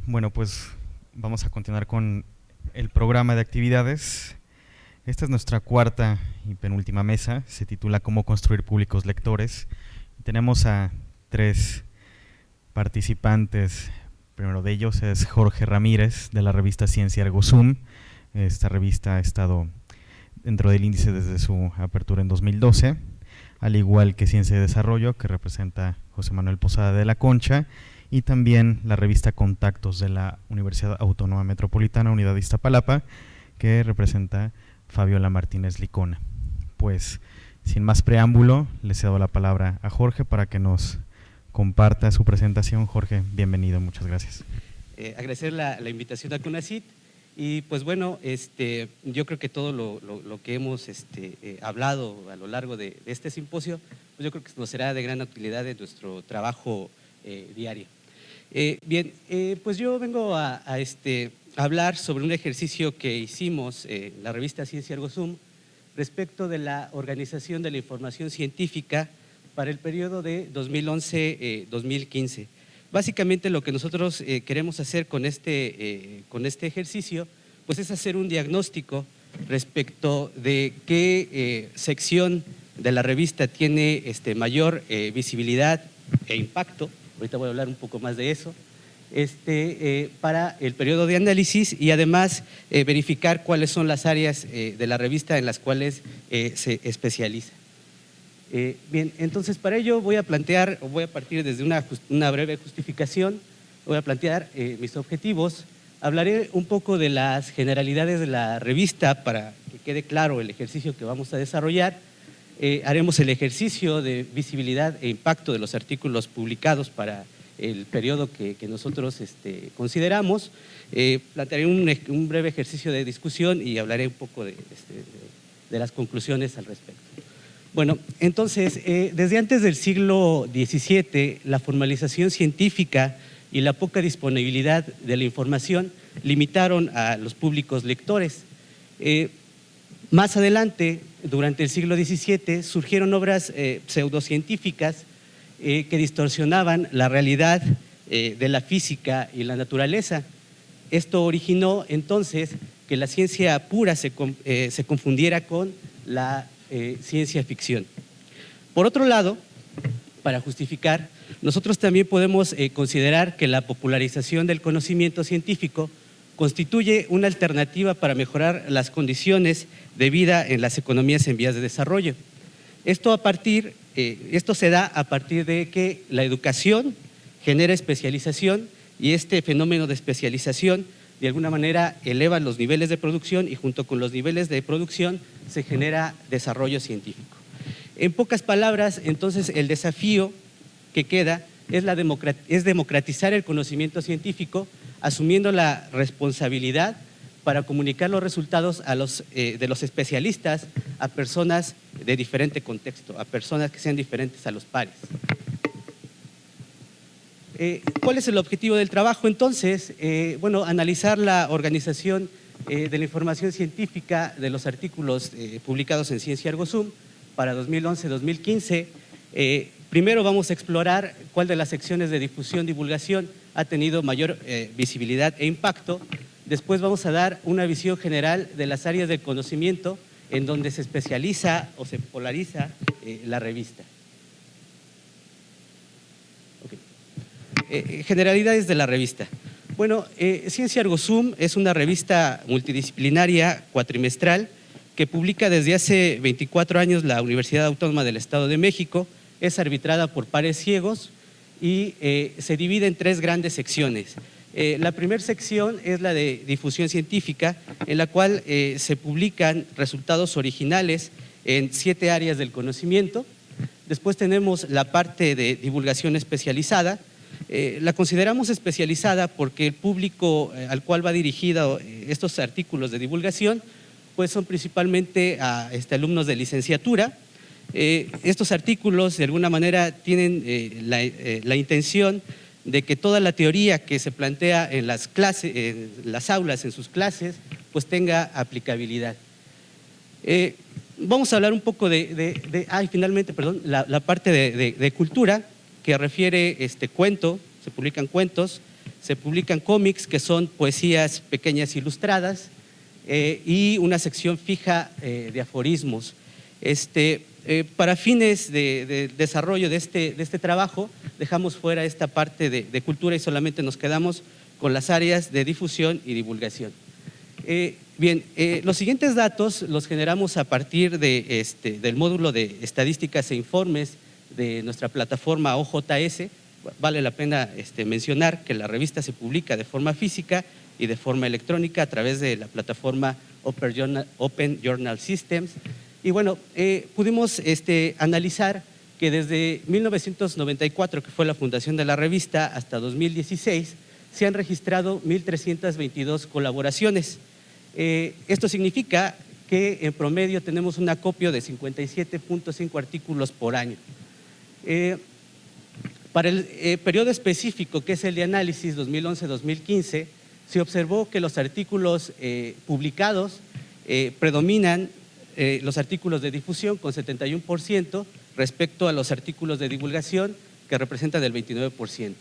Bueno, pues vamos a continuar con el programa de actividades. Esta es nuestra cuarta y penúltima mesa, se titula Cómo construir públicos lectores. Tenemos a tres participantes. Primero de ellos es Jorge Ramírez, de la revista Ciencia Ergo Sum. Esta revista ha estado dentro del índice desde su apertura en 2012, al igual que Ciencia de Desarrollo, que representa José Manuel Posada de la Concha, y también la revista Contactos de la Universidad Autónoma Metropolitana, Unidad de Iztapalapa, que representa Fabiola Martínez Licona. Pues, sin más preámbulo, le cedo la palabra a Jorge para que nos comparta su presentación. Jorge, bienvenido, muchas gracias. Agradecer la invitación a CONACYT y pues bueno, yo creo que todo lo que hemos hablado a lo largo de este simposio, pues yo creo que nos será de gran utilidad en nuestro trabajo diario. Bien, pues yo vengo a hablar sobre un ejercicio que hicimos en la revista Ciencia Ergo Sum respecto de la organización de la información científica para el periodo de 2011-2015. Básicamente lo que nosotros queremos hacer con este ejercicio pues es hacer un diagnóstico respecto de qué sección de la revista tiene mayor visibilidad e impacto. Ahorita voy a hablar un poco más de eso, para el periodo de análisis y además verificar cuáles son las áreas de la revista en las cuales se especializa. Bien, entonces para ello voy a partir desde una breve justificación, voy a plantear mis objetivos, hablaré un poco de las generalidades de la revista para que quede claro el ejercicio que vamos a desarrollar. Haremos el ejercicio de visibilidad e impacto de los artículos publicados para el periodo que nosotros consideramos. Plantearé un breve ejercicio de discusión y hablaré un poco de las conclusiones al respecto. Bueno, entonces, desde antes del siglo XVII, la formalización científica y la poca disponibilidad de la información limitaron a los públicos lectores. Más adelante, durante el siglo XVII, surgieron obras pseudocientíficas que distorsionaban la realidad de la física y la naturaleza. Esto originó entonces que la ciencia pura se confundiera con la ciencia ficción. Por otro lado, para justificar, nosotros también podemos considerar que la popularización del conocimiento científico constituye una alternativa para mejorar las condiciones de vida en las economías en vías de desarrollo. Esto se da a partir de que la educación genera especialización y este fenómeno de especialización de alguna manera eleva los niveles de producción y junto con los niveles de producción se genera desarrollo científico. En pocas palabras, entonces, el desafío que queda es democratizar el conocimiento científico asumiendo la responsabilidad para comunicar los resultados de los especialistas a personas de diferente contexto, a personas que sean diferentes a los pares. ¿Cuál es el objetivo del trabajo entonces? Bueno, analizar la organización de la información científica de los artículos publicados en Ciencia Ergo Sum para 2011-2015. Primero vamos a explorar cuál de las secciones de difusión-divulgación ha tenido mayor visibilidad e impacto. Después vamos a dar una visión general de las áreas del conocimiento en donde se especializa o se polariza la revista. Okay. Generalidades de la revista. Bueno, Ciencia Ergo Sum es una revista multidisciplinaria cuatrimestral que publica desde hace 24 años la Universidad Autónoma del Estado de México. Es arbitrada por pares ciegos y se divide en tres grandes secciones. La primera sección es la de difusión científica, en la cual se publican resultados originales en 7 áreas del conocimiento. Después tenemos la parte de divulgación especializada. La consideramos especializada porque el público al cual va dirigido estos artículos de divulgación pues son principalmente a alumnos de licenciatura. Estos artículos de alguna manera tienen la intención de que toda la teoría que se plantea en las clases, en las aulas, en sus clases, pues tenga aplicabilidad. Vamos a hablar un poco finalmente, perdón, la parte de cultura, que refiere cuento, se publican cuentos, se publican cómics, que son poesías pequeñas ilustradas, y una sección fija de aforismos. Para fines de desarrollo de este trabajo, dejamos fuera esta parte de cultura y solamente nos quedamos con las áreas de difusión y divulgación. Los siguientes datos los generamos a partir del módulo de estadísticas e informes de nuestra plataforma OJS. Vale la pena mencionar que la revista se publica de forma física y de forma electrónica a través de la plataforma Open Journal Systems. Y bueno, pudimos analizar que desde 1994, que fue la fundación de la revista, hasta 2016, se han registrado 1.322 colaboraciones. Esto significa que en promedio tenemos un acopio de 57.5 artículos por año. Para el periodo específico, que es el de análisis 2011-2015, se observó que los artículos publicados predominan los artículos de difusión con 71% respecto a los artículos de divulgación, que representan el 29%.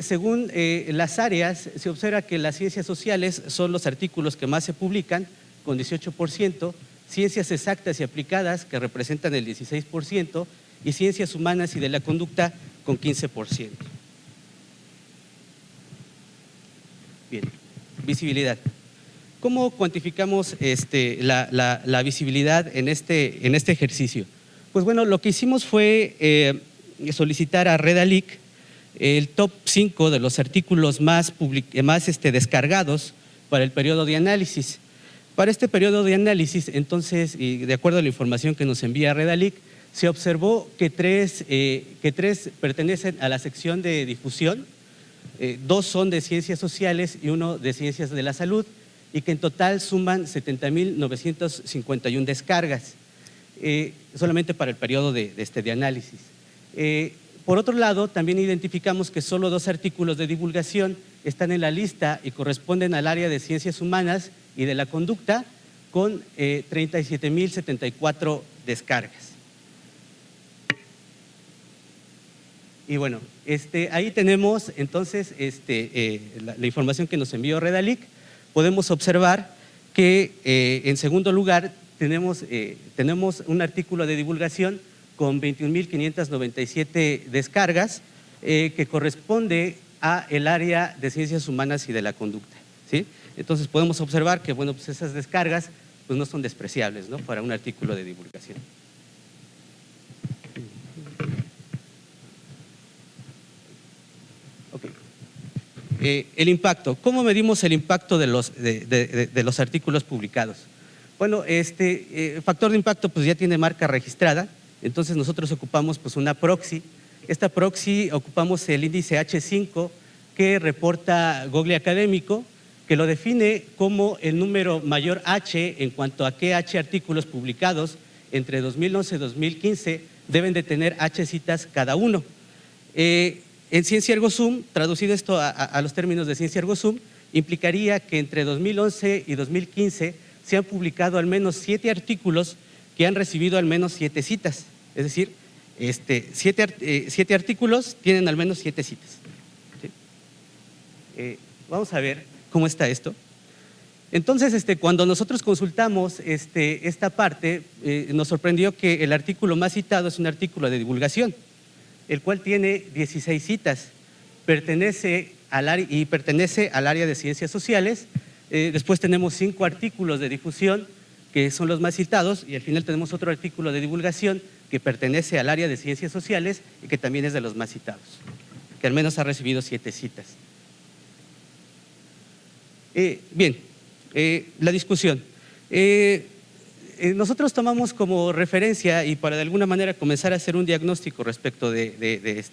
Según las áreas, se observa que las ciencias sociales son los artículos que más se publican, con 18%, ciencias exactas y aplicadas, que representan el 16%, y ciencias humanas y de la conducta, con 15%. Bien, visibilidad. ¿Cómo cuantificamos la visibilidad en este ejercicio? Pues bueno, lo que hicimos fue solicitar a Redalyc el top 5 de los artículos más descargados para el periodo de análisis. Para este periodo de análisis, entonces, y de acuerdo a la información que nos envía Redalyc, se observó que tres pertenecen a la sección de difusión, 2 son de ciencias sociales y 1 de ciencias de la salud, y que en total suman 70.951 descargas, solamente para el periodo de análisis. Por otro lado, también identificamos que solo 2 artículos de divulgación están en la lista y corresponden al área de ciencias humanas y de la conducta, con 37.074 descargas. Y bueno, ahí tenemos entonces la información que nos envió Redalyc. Podemos observar que en segundo lugar tenemos un artículo de divulgación con 21.597 descargas, que corresponde a el área de ciencias humanas y de la conducta, ¿sí? Entonces podemos observar que bueno, pues esas descargas pues no son despreciables, ¿no?, para un artículo de divulgación. Okay. El impacto. ¿Cómo medimos el impacto de los artículos publicados? Bueno, factor de impacto pues ya tiene marca registrada, entonces nosotros ocupamos pues una proxy. Esta proxy ocupamos el índice H5 que reporta Google Académico, que lo define como el número mayor H en cuanto a qué H artículos publicados entre 2011 y 2015 deben de tener H citas cada uno. En Ciencia ErgoZoom, traducido esto a los términos de Ciencia ErgoZoom, implicaría que entre 2011 y 2015 se han publicado al menos 7 artículos que han recibido al menos 7 citas. Es decir, 7 artículos tienen al menos 7 citas. ¿Sí? Vamos a ver cómo está esto. Entonces, cuando nosotros consultamos esta parte, nos sorprendió que el artículo más citado es un artículo de divulgación, el cual tiene 16 citas, pertenece al área de ciencias sociales. Después tenemos 5 artículos de difusión que son los más citados, y al final tenemos otro artículo de divulgación que pertenece al área de ciencias sociales y que también es de los más citados, que al menos ha recibido 7 citas. La discusión. Nosotros tomamos como referencia, y para de alguna manera comenzar a hacer un diagnóstico respecto de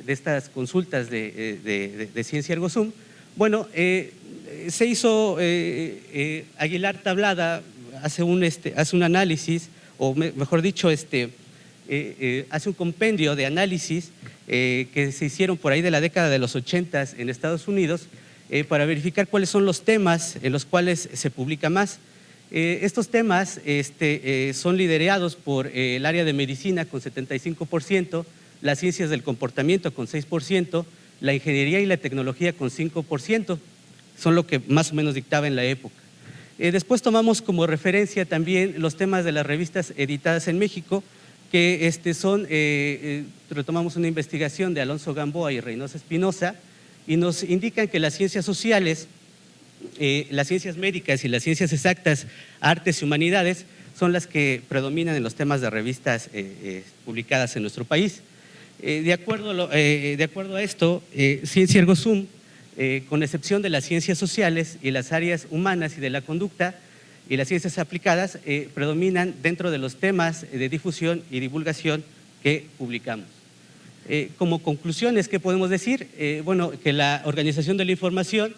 estas consultas de Ciencia ErgoZoom, bueno, se hizo Aguilar Tablada, hace un análisis, o mejor dicho, hace un compendio de análisis que se hicieron por ahí de la década de los 80 en Estados Unidos, para verificar cuáles son los temas en los cuales se publica más. Estos temas son liderados por el área de medicina con 75%, las ciencias del comportamiento con 6%, la ingeniería y la tecnología con 5%, son lo que más o menos dictaba en la época. Después tomamos como referencia también los temas de las revistas editadas en México, que retomamos una investigación de Alonso Gamboa y Reynosa Espinosa, y nos indican que las ciencias sociales, las ciencias médicas y las ciencias exactas, artes y humanidades, son las que predominan en los temas de revistas publicadas en nuestro país. De acuerdo a esto, Ciencia Ergo Sum, con excepción de las ciencias sociales y las áreas humanas y de la conducta y las ciencias aplicadas, predominan dentro de los temas de difusión y divulgación que publicamos. Como conclusiones, ¿qué podemos decir? Bueno, que la organización de la información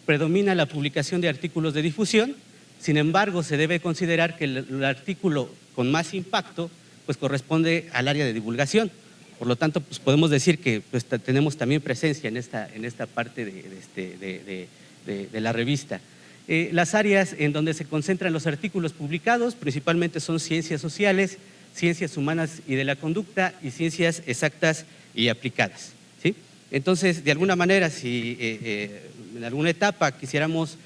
predomina la publicación de artículos de difusión. Sin embargo, se debe considerar que el artículo con más impacto pues corresponde al área de divulgación. Por lo tanto, pues podemos decir que pues, tenemos también presencia en esta parte de la revista. Las áreas en donde se concentran los artículos publicados principalmente son ciencias sociales, ciencias humanas y de la conducta y ciencias exactas y aplicadas, ¿sí? Entonces, de alguna manera, si en alguna etapa quisiéramos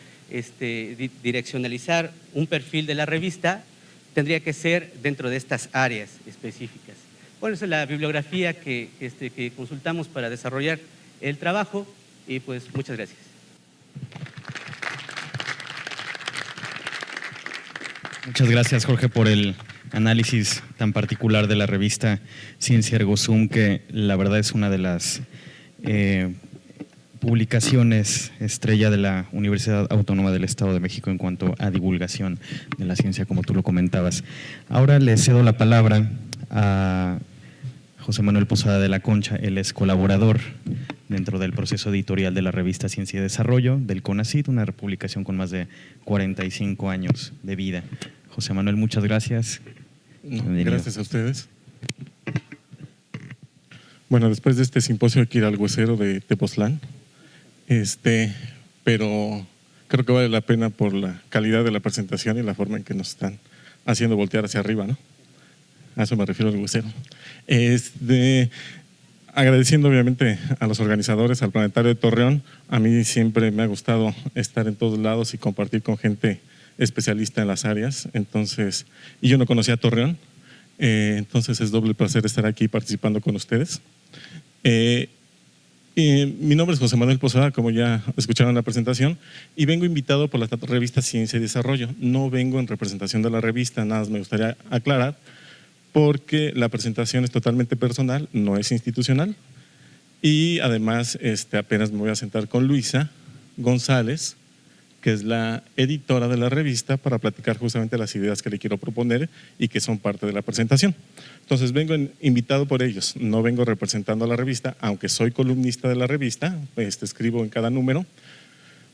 direccionalizar un perfil de la revista, tendría que ser dentro de estas áreas específicas. Bueno, esa es la bibliografía que consultamos para desarrollar el trabajo y pues muchas gracias. Muchas gracias, Jorge, por el análisis tan particular de la revista Ciencia Ergo Sum, que la verdad es una de las publicaciones estrella de la Universidad Autónoma del Estado de México en cuanto a divulgación de la ciencia, como tú lo comentabas. Ahora le cedo la palabra a José Manuel Posada de la Concha. Él es colaborador dentro del proceso editorial de la revista Ciencia y Desarrollo del CONACYT, una publicación con más de 45 años de vida. José Manuel, muchas gracias. Bienvenido. Gracias a ustedes. Bueno, después de este simposio hay que ir al huesero de Tepoztlán, pero creo que vale la pena por la calidad de la presentación y la forma en que nos están haciendo voltear hacia arriba, ¿no? A eso me refiero al huesero. Agradeciendo obviamente a los organizadores, al Planetario de Torreón. A mí siempre me ha gustado estar en todos lados y compartir con gente especialista en las áreas. Entonces, y yo no conocía Torreón, entonces es doble placer estar aquí participando con ustedes. Mi nombre es José Manuel Posada, como ya escucharon en la presentación, y vengo invitado por la revista Ciencia y Desarrollo. No vengo en representación de la revista, nada más me gustaría aclarar, porque la presentación es totalmente personal, no es institucional, y además apenas me voy a sentar con Luisa González, que es la editora de la revista, para platicar justamente las ideas que le quiero proponer y que son parte de la presentación. Entonces vengo invitado por ellos, no vengo representando a la revista, aunque soy columnista de la revista, escribo en cada número,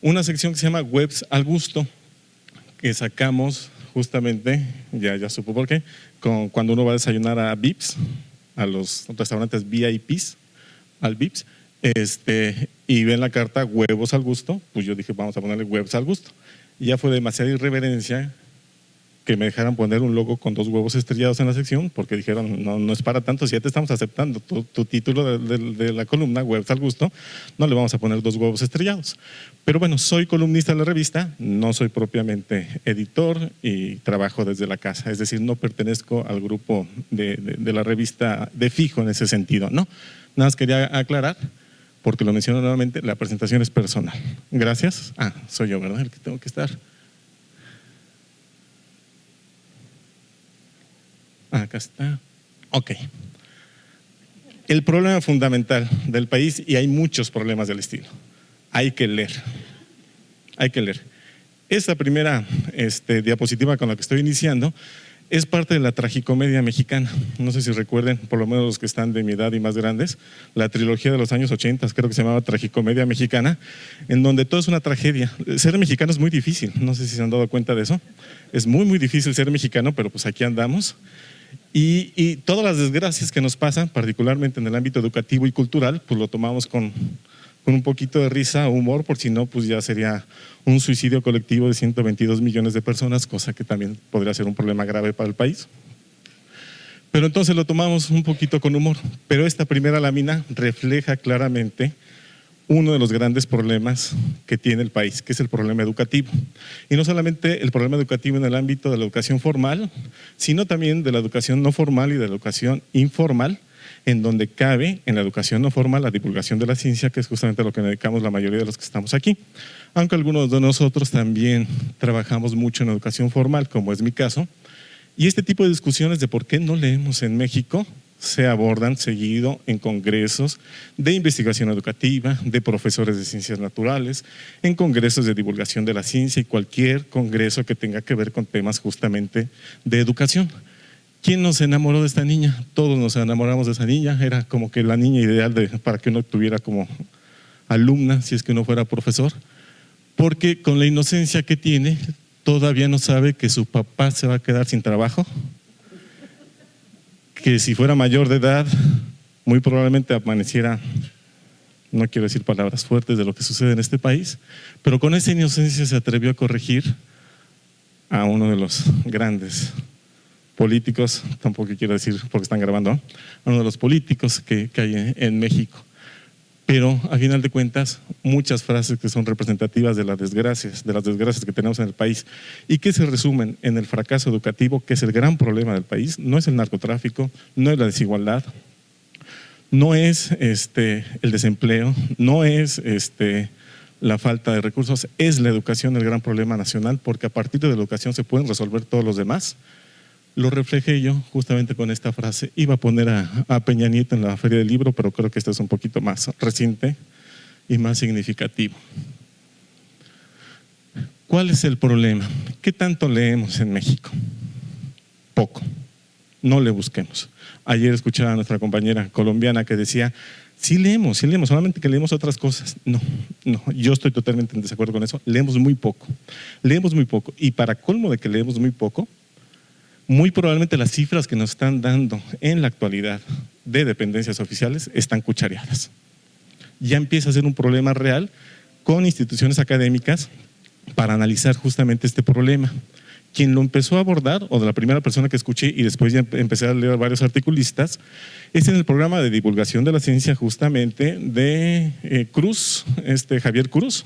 una sección que se llama Webs al Gusto, que sacamos justamente, ya supo por qué, cuando uno va a desayunar a Vips, a los restaurantes VIPs, al Vips, y ven la carta huevos al gusto, pues yo dije vamos a ponerle huevos al gusto. Y ya fue demasiada irreverencia que me dejaran poner un logo con 2 huevos estrellados en la sección, porque dijeron no es para tanto, si ya te estamos aceptando tu título de la columna, huevos al gusto, no le vamos a poner 2 huevos estrellados. Pero bueno, soy columnista de la revista, no soy propiamente editor y trabajo desde la casa, es decir, no pertenezco al grupo de la revista de fijo en ese sentido, ¿no? Nada más quería aclarar, porque lo menciono nuevamente, la presentación es personal. Gracias. Soy yo, ¿verdad? El que tengo que estar. Acá está. Ok. El problema fundamental del país, y hay muchos problemas del estilo, hay que leer. Hay que leer. Esta primera diapositiva con la que estoy iniciando es parte de la tragicomedia mexicana. No sé si recuerden, por lo menos los que están de mi edad y más grandes, la trilogía de los años 80, creo que se llamaba Tragicomedia Mexicana, en donde todo es una tragedia. Ser mexicano es muy difícil, no sé si se han dado cuenta de eso. Es muy, muy difícil ser mexicano, pero pues aquí andamos. Y todas las desgracias que nos pasan, particularmente en el ámbito educativo y cultural, pues lo tomamos con un poquito de risa o humor, por si no, pues ya sería un suicidio colectivo de 122 millones de personas, cosa que también podría ser un problema grave para el país. Pero entonces lo tomamos un poquito con humor. Pero esta primera lámina refleja claramente uno de los grandes problemas que tiene el país, que es el problema educativo. Y no solamente el problema educativo en el ámbito de la educación formal, sino también de la educación no formal y de la educación informal, en donde cabe en la educación no formal la divulgación de la ciencia, que es justamente a lo que dedicamos la mayoría de los que estamos aquí. Aunque algunos de nosotros también trabajamos mucho en educación formal, como es mi caso, y este tipo de discusiones de por qué no leemos en México se abordan seguido en congresos de investigación educativa, de profesores de ciencias naturales, en congresos de divulgación de la ciencia y cualquier congreso que tenga que ver con temas justamente de educación. ¿Quién nos enamoró de esta niña? Todos nos enamoramos de esa niña, era como que la niña ideal para que uno tuviera como alumna, si es que uno fuera profesor, porque con la inocencia que tiene, todavía no sabe que su papá se va a quedar sin trabajo, que si fuera mayor de edad, muy probablemente amaneciera, no quiero decir palabras fuertes de lo que sucede en este país, pero con esa inocencia se atrevió a corregir a uno de los grandes políticos, tampoco quiero decir porque están grabando, a uno de los políticos que hay en México. Pero a final de cuentas, muchas frases que son representativas de las desgracias que tenemos en el país y que se resumen en el fracaso educativo, que es el gran problema del país, no es el narcotráfico, no es la desigualdad, no es el desempleo, no es la falta de recursos, es la educación el gran problema nacional, porque a partir de la educación se pueden resolver todos los demás. Lo reflejé yo justamente con esta frase. Iba a poner a Peña Nieto en la Feria del Libro, pero creo que esto es un poquito más reciente y más significativo. ¿Cuál es el problema? ¿Qué tanto leemos en México? Poco. No le busquemos. Ayer escuchaba a nuestra compañera colombiana que decía, sí leemos, solamente que leemos otras cosas. No, yo estoy totalmente en desacuerdo con eso. Leemos muy poco. Y para colmo de que leemos muy poco, muy probablemente las cifras que nos están dando en la actualidad de dependencias oficiales están cuchareadas. Ya empieza a ser un problema real con instituciones académicas para analizar justamente este problema. Quien lo empezó a abordar, o de la primera persona que escuché y después ya empecé a leer varios articulistas, es en el programa de divulgación de la ciencia justamente de Cruz, Javier Cruz,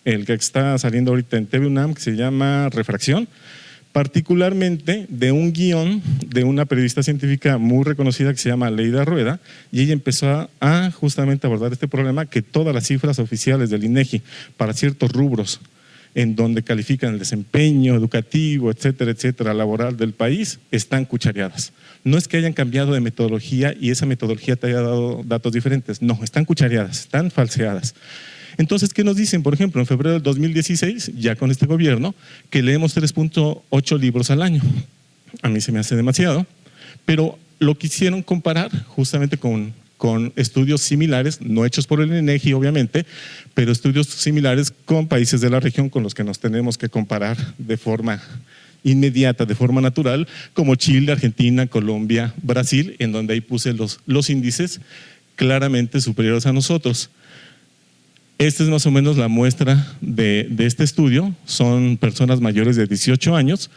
el que está saliendo ahorita en TV UNAM, que se llama Refracción, particularmente de un guión de una periodista científica muy reconocida que se llama Leida Rueda, y ella empezó a justamente abordar este problema, que todas las cifras oficiales del INEGI para ciertos rubros en donde califican el desempeño educativo, etcétera, laboral del país, están cuchareadas. No es que hayan cambiado de metodología y esa metodología te haya dado datos diferentes, no, están cuchareadas, están falseadas. Entonces, ¿qué nos dicen? Por ejemplo, en febrero del 2016, ya con este gobierno, que leemos 3.8 libros al año. A mí se me hace demasiado, pero lo quisieron comparar justamente con estudios similares, no hechos por el INEGI obviamente, pero estudios similares con países de la región con los que nos tenemos que comparar de forma inmediata, de forma natural, como Chile, Argentina, Colombia, Brasil, en donde ahí puse los índices claramente superiores a nosotros. Esta es más o menos la muestra de este estudio. Son personas mayores de 18 años,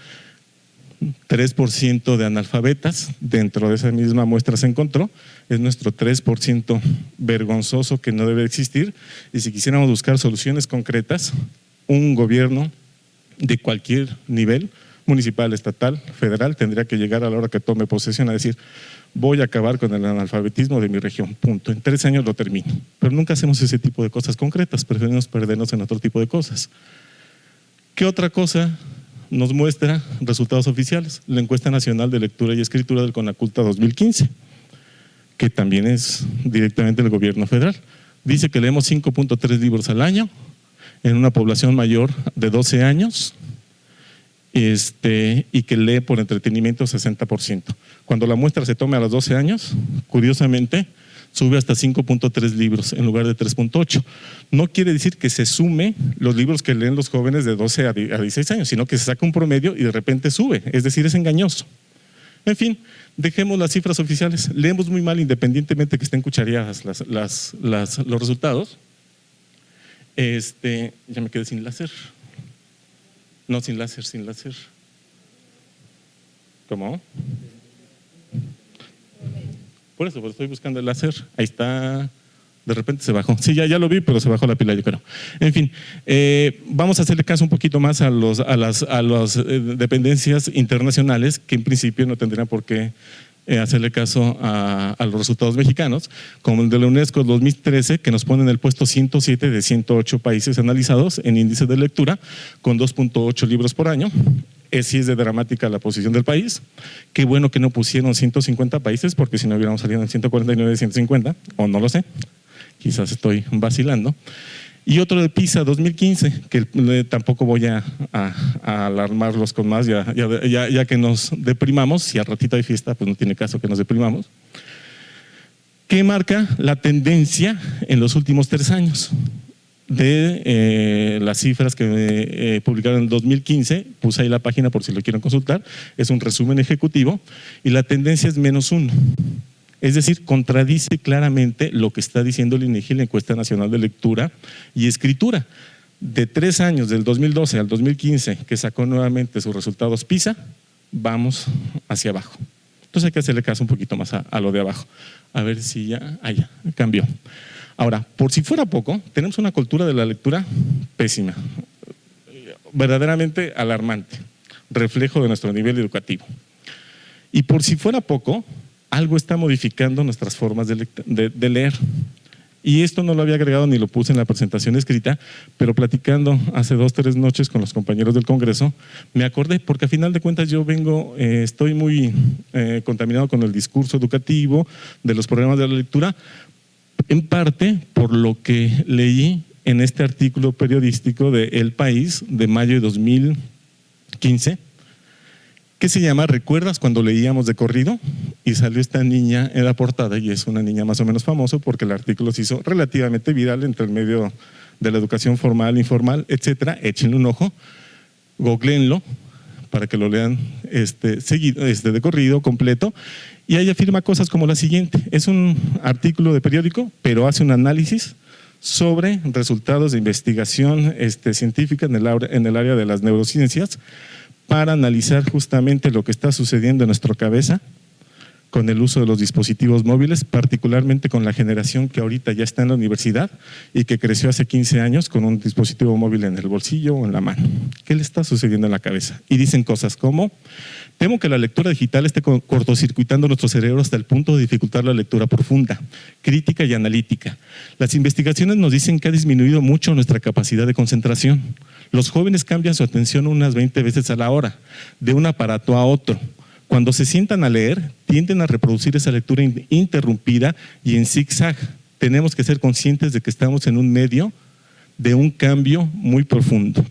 3% de analfabetas. Dentro de esa misma muestra se encontró. Es nuestro 3% vergonzoso que no debe existir. Y si quisiéramos buscar soluciones concretas, un gobierno de cualquier nivel, municipal, estatal, federal, tendría que llegar a la hora que tome posesión a decir: voy a acabar con el analfabetismo de mi región, punto. En 3 años lo termino. Pero nunca hacemos ese tipo de cosas concretas, preferimos perdernos en otro tipo de cosas. ¿Qué otra cosa nos muestra resultados oficiales? La encuesta nacional de lectura y escritura del Conaculta 2015, que también es directamente del gobierno federal. Dice que leemos 5.3 libros al año en una población mayor de 12 años, y que lee por entretenimiento 60%. Cuando la muestra se tome a los 12 años, curiosamente, sube hasta 5.3 libros en lugar de 3.8. No quiere decir que se sume los libros que leen los jóvenes de 12 a 16 años, sino que se saca un promedio y de repente sube, es decir, es engañoso. En fin, dejemos las cifras oficiales, leemos muy mal independientemente que estén cuchareadas los resultados. Ya me quedé sin láser. No, sin láser. ¿Cómo? Por eso estoy buscando el láser. Ahí está. De repente se bajó. Sí, ya lo vi, pero se bajó la pila, yo creo. En fin, vamos a hacerle caso un poquito más a las dependencias internacionales que en principio no tendrían por qué hacerle caso a los resultados mexicanos, como el de la UNESCO 2013, que nos pone en el puesto 107 de 108 países analizados en índice de lectura, con 2.8 libros por año. Sí es de dramática la posición del país. Qué bueno que no pusieron 150 países, porque si no hubiéramos salido en 149 de 150, o no lo sé, quizás estoy vacilando. Y otro de PISA 2015, que tampoco voy a alarmarlos con más, ya que nos deprimamos, si al ratito hay fiesta, pues no tiene caso que nos deprimamos, que marca la tendencia en los últimos 3 años. De las cifras que publicaron en 2015, puse ahí la página por si lo quieren consultar, es un resumen ejecutivo y la tendencia es -1. Es decir, contradice claramente lo que está diciendo el INEGI, la Encuesta Nacional de Lectura y Escritura. De 3 años, del 2012 al 2015, que sacó nuevamente sus resultados PISA, vamos hacia abajo. Entonces hay que hacerle caso un poquito más a lo de abajo. A ver si ya cambió. Ahora, por si fuera poco, tenemos una cultura de la lectura pésima, verdaderamente alarmante, reflejo de nuestro nivel educativo. Y por si fuera poco, algo está modificando nuestras formas de leer. Y esto no lo había agregado ni lo puse en la presentación escrita, pero platicando hace 2 o 3 noches con los compañeros del Congreso, me acordé, porque a final de cuentas yo estoy muy contaminado con el discurso educativo, de los problemas de la lectura, en parte por lo que leí en este artículo periodístico de El País de mayo de 2015, que se llama ¿Recuerdas cuando leíamos de corrido? Y salió esta niña en la portada, y es una niña más o menos famosa porque el artículo se hizo relativamente viral entre el medio de la educación formal, informal, etcétera. Échenle un ojo, googleenlo para que lo lean seguido, de corrido, completo. Y ella afirma cosas como la siguiente: es un artículo de periódico, pero hace un análisis sobre resultados de investigación científica en el área de las neurociencias, para analizar justamente lo que está sucediendo en nuestra cabeza con el uso de los dispositivos móviles, particularmente con la generación que ahorita ya está en la universidad y que creció hace 15 años con un dispositivo móvil en el bolsillo o en la mano. ¿Qué le está sucediendo en la cabeza? Y dicen cosas como: temo que la lectura digital esté cortocircuitando nuestro cerebro hasta el punto de dificultar la lectura profunda, crítica y analítica. Las investigaciones nos dicen que ha disminuido mucho nuestra capacidad de concentración. Los jóvenes cambian su atención unas 20 veces a la hora, de un aparato a otro. Cuando se sientan a leer, tienden a reproducir esa lectura interrumpida y en zigzag. Tenemos que ser conscientes de que estamos en un medio de un cambio muy profundo,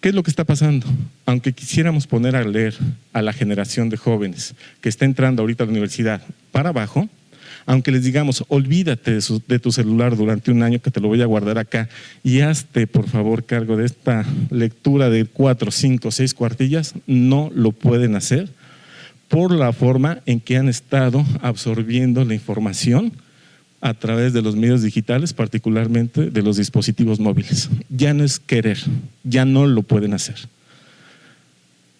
¿Qué es lo que está pasando? Aunque quisiéramos poner a leer a la generación de jóvenes que está entrando ahorita a la universidad para abajo, aunque les digamos, olvídate de tu celular durante un año, que te lo voy a guardar acá, y hazte por favor cargo de esta lectura de 4, 5, 6 cuartillas, no lo pueden hacer por la forma en que han estado absorbiendo la información a través de los medios digitales, particularmente de los dispositivos móviles. Ya no es querer, ya no lo pueden hacer.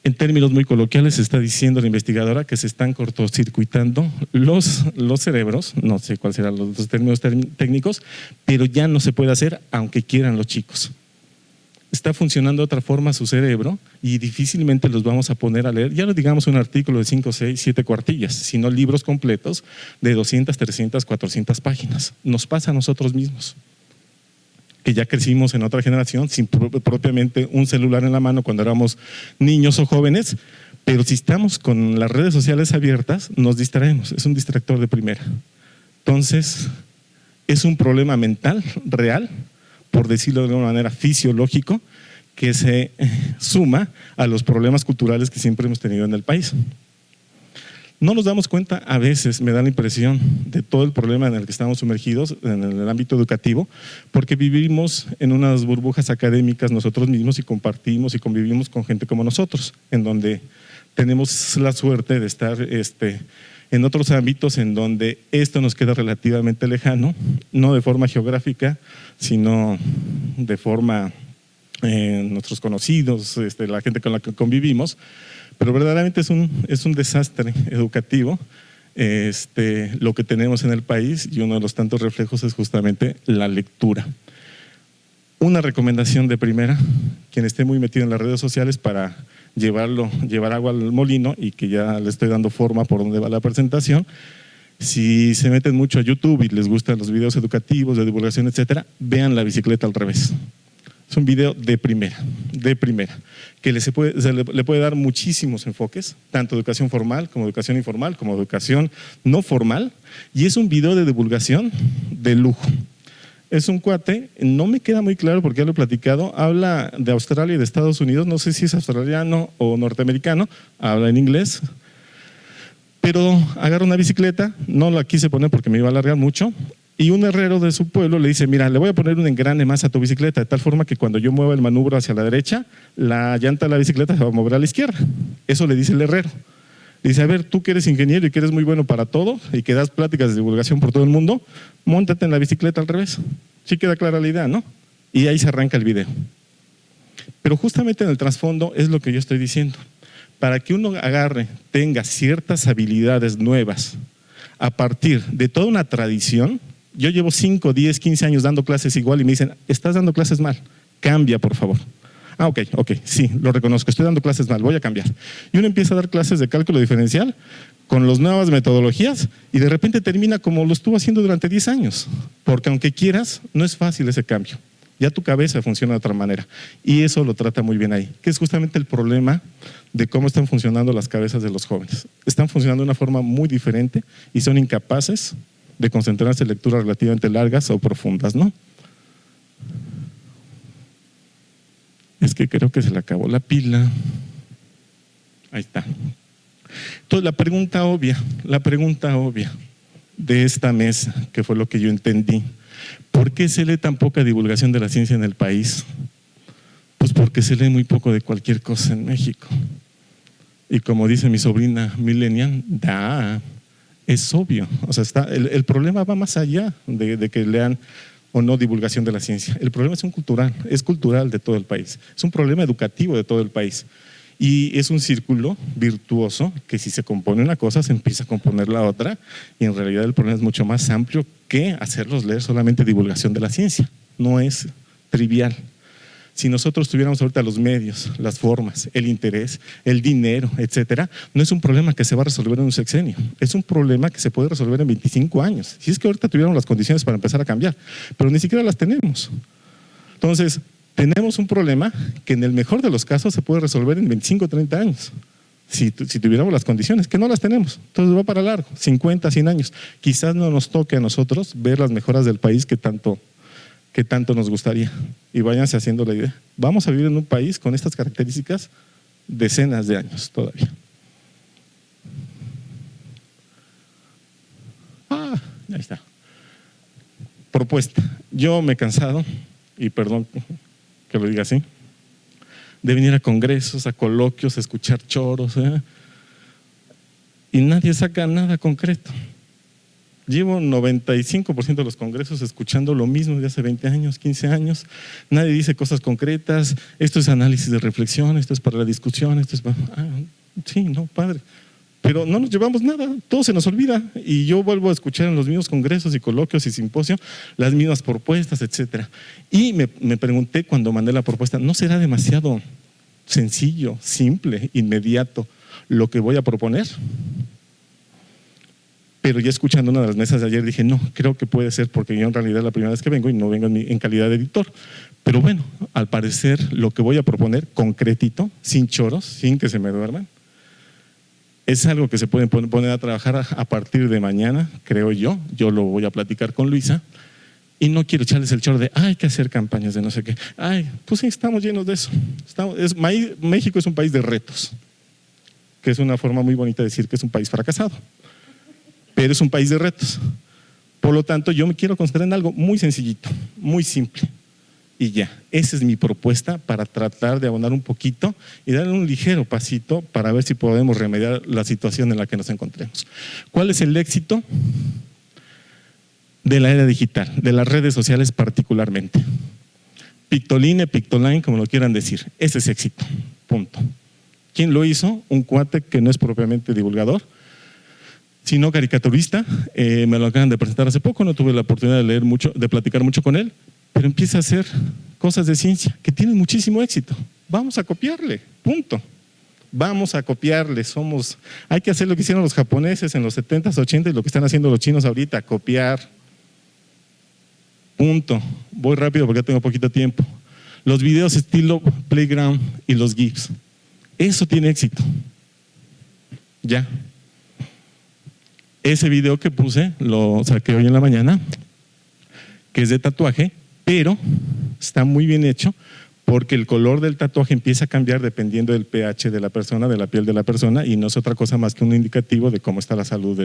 En términos muy coloquiales, está diciendo la investigadora que se están cortocircuitando los cerebros, no sé cuáles serán los términos técnicos, pero ya no se puede hacer aunque quieran los chicos. Está funcionando de otra forma su cerebro y difícilmente los vamos a poner a leer, ya no digamos un artículo de 5, 6, 7 cuartillas, sino libros completos de 200, 300, 400 páginas. Nos pasa a nosotros mismos, que ya crecimos en otra generación sin propiamente un celular en la mano cuando éramos niños o jóvenes, pero si estamos con las redes sociales abiertas nos distraemos, es un distractor de primera. Entonces es un problema mental real, por decirlo de alguna manera fisiológico, que se suma a los problemas culturales que siempre hemos tenido en el país. No nos damos cuenta, a veces me da la impresión, de todo el problema en el que estamos sumergidos en el ámbito educativo, porque vivimos en unas burbujas académicas nosotros mismos y compartimos y convivimos con gente como nosotros, en donde tenemos la suerte de estar en otros ámbitos en donde esto nos queda relativamente lejano, no de forma geográfica, sino de forma nuestros conocidos, la gente con la que convivimos. Pero verdaderamente es un desastre educativo lo que tenemos en el país, y uno de los tantos reflejos es justamente la lectura. Una recomendación de primera, quien esté muy metido en las redes sociales para llevar agua al molino, y que ya le estoy dando forma por donde va la presentación. Si se meten mucho a YouTube y les gustan los videos educativos, de divulgación, etcétera, vean La bicicleta al revés. Es un video de primera, que le puede dar muchísimos enfoques, tanto educación formal, como educación informal, como educación no formal, y es un video de divulgación de lujo. Es un cuate, no me queda muy claro porque ya lo he platicado, habla de Australia y de Estados Unidos, no sé si es australiano o norteamericano, habla en inglés, pero agarra una bicicleta, no la quise poner porque me iba a alargar mucho, y un herrero de su pueblo le dice, mira, le voy a poner un engrane más a tu bicicleta, de tal forma que cuando yo mueva el manubrio hacia la derecha, la llanta de la bicicleta se va a mover a la izquierda. Eso le dice el herrero. Dice, a ver, tú que eres ingeniero y que eres muy bueno para todo y que das pláticas de divulgación por todo el mundo, móntate en la bicicleta al revés. Sí queda clara la idea, ¿no? Y ahí se arranca el video. Pero justamente en el trasfondo es lo que yo estoy diciendo. Para que uno tenga ciertas habilidades nuevas a partir de toda una tradición. Yo llevo 5, 10, 15 años dando clases igual y me dicen, estás dando clases mal, cambia por favor. Ah, ok, sí, lo reconozco, estoy dando clases mal, voy a cambiar. Y uno empieza a dar clases de cálculo diferencial con las nuevas metodologías y de repente termina como lo estuvo haciendo durante 10 años. Porque aunque quieras, no es fácil ese cambio. Ya tu cabeza funciona de otra manera. Y eso lo trata muy bien ahí, que es justamente el problema de cómo están funcionando las cabezas de los jóvenes. Están funcionando de una forma muy diferente y son incapaces de concentrarse en lecturas relativamente largas o profundas, ¿no? Es que creo que se le acabó la pila. Ahí está. Entonces, la pregunta obvia de esta mesa, que fue lo que yo entendí, ¿por qué se lee tan poca divulgación de la ciencia en el país? Pues porque se lee muy poco de cualquier cosa en México. Y como dice mi sobrina millennial, es obvio. O sea, el problema va más allá de que lean o no divulgación de la ciencia. El problema es cultural de todo el país. Es un problema educativo de todo el país. Y es un círculo virtuoso que si se compone una cosa, se empieza a componer la otra, y en realidad el problema es mucho más amplio que hacerlos leer solamente divulgación de la ciencia. No es trivial. Si nosotros tuviéramos ahorita los medios, las formas, el interés, el dinero, etcétera, no es un problema que se va a resolver en un sexenio, es un problema que se puede resolver en 25 años. Si es que ahorita tuviéramos las condiciones para empezar a cambiar, pero ni siquiera las tenemos. Entonces, tenemos un problema que en el mejor de los casos se puede resolver en 25 o 30 años. Si tuviéramos las condiciones, que no las tenemos, entonces va para largo, 50, 100 años. Quizás no nos toque a nosotros ver las mejoras del país que tanto nos gustaría. Y váyanse haciendo la idea. Vamos a vivir en un país con estas características decenas de años todavía. Ahí está. Propuesta. Yo me he cansado, y perdón que lo diga así, de venir a congresos, a coloquios, a escuchar choros, y nadie saca nada concreto. Llevo 95% de los congresos escuchando lo mismo de hace 20 años, 15 años. Nadie dice cosas concretas. Esto es análisis de reflexión, esto es para la discusión, esto es para… sí, no, padre. Pero no nos llevamos nada, todo se nos olvida. Y yo vuelvo a escuchar en los mismos congresos y coloquios y simposios las mismas propuestas, etcétera. Y me pregunté cuando mandé la propuesta, ¿no será demasiado sencillo, simple, inmediato lo que voy a proponer? Pero ya escuchando una de las mesas de ayer dije, no, creo que puede ser, porque yo en realidad es la primera vez que vengo y no vengo en calidad de editor. Pero bueno, al parecer lo que voy a proponer, concretito, sin choros, sin que se me duerman, es algo que se pueden poner a trabajar a partir de mañana, creo yo. Yo lo voy a platicar con Luisa y no quiero echarles el choro de hay que hacer campañas de no sé qué. Pues sí, estamos llenos de eso. México es un país de retos, que es una forma muy bonita de decir que es un país fracasado. Pero es un país de retos. Por lo tanto, yo me quiero concentrar en algo muy sencillito, muy simple. Y ya, esa es mi propuesta para tratar de abonar un poquito y darle un ligero pasito para ver si podemos remediar la situación en la que nos encontremos. ¿Cuál es el éxito de la era digital, de las redes sociales particularmente? Pictoline, Pictoline, como lo quieran decir, ese es éxito, punto. ¿Quién lo hizo? Un cuate que no es propiamente divulgador. sino caricaturista. Me lo acaban de presentar hace poco, no tuve la oportunidad de leer mucho, de platicar mucho con él, pero empieza a hacer cosas de ciencia que tienen muchísimo éxito. Vamos a copiarle, punto. Vamos a copiarle, hay que hacer lo que hicieron los japoneses en los 70s, 80s y lo que están haciendo los chinos ahorita, copiar. Punto. Voy rápido porque ya tengo poquito tiempo. Los videos estilo Playground y los GIFs. Eso tiene éxito. Ya. Ese video que puse, lo saqué hoy en la mañana, que es de tatuaje, pero está muy bien hecho porque el color del tatuaje empieza a cambiar dependiendo del pH de la persona, de la piel de la persona, y no es otra cosa más que un indicativo de cómo está la salud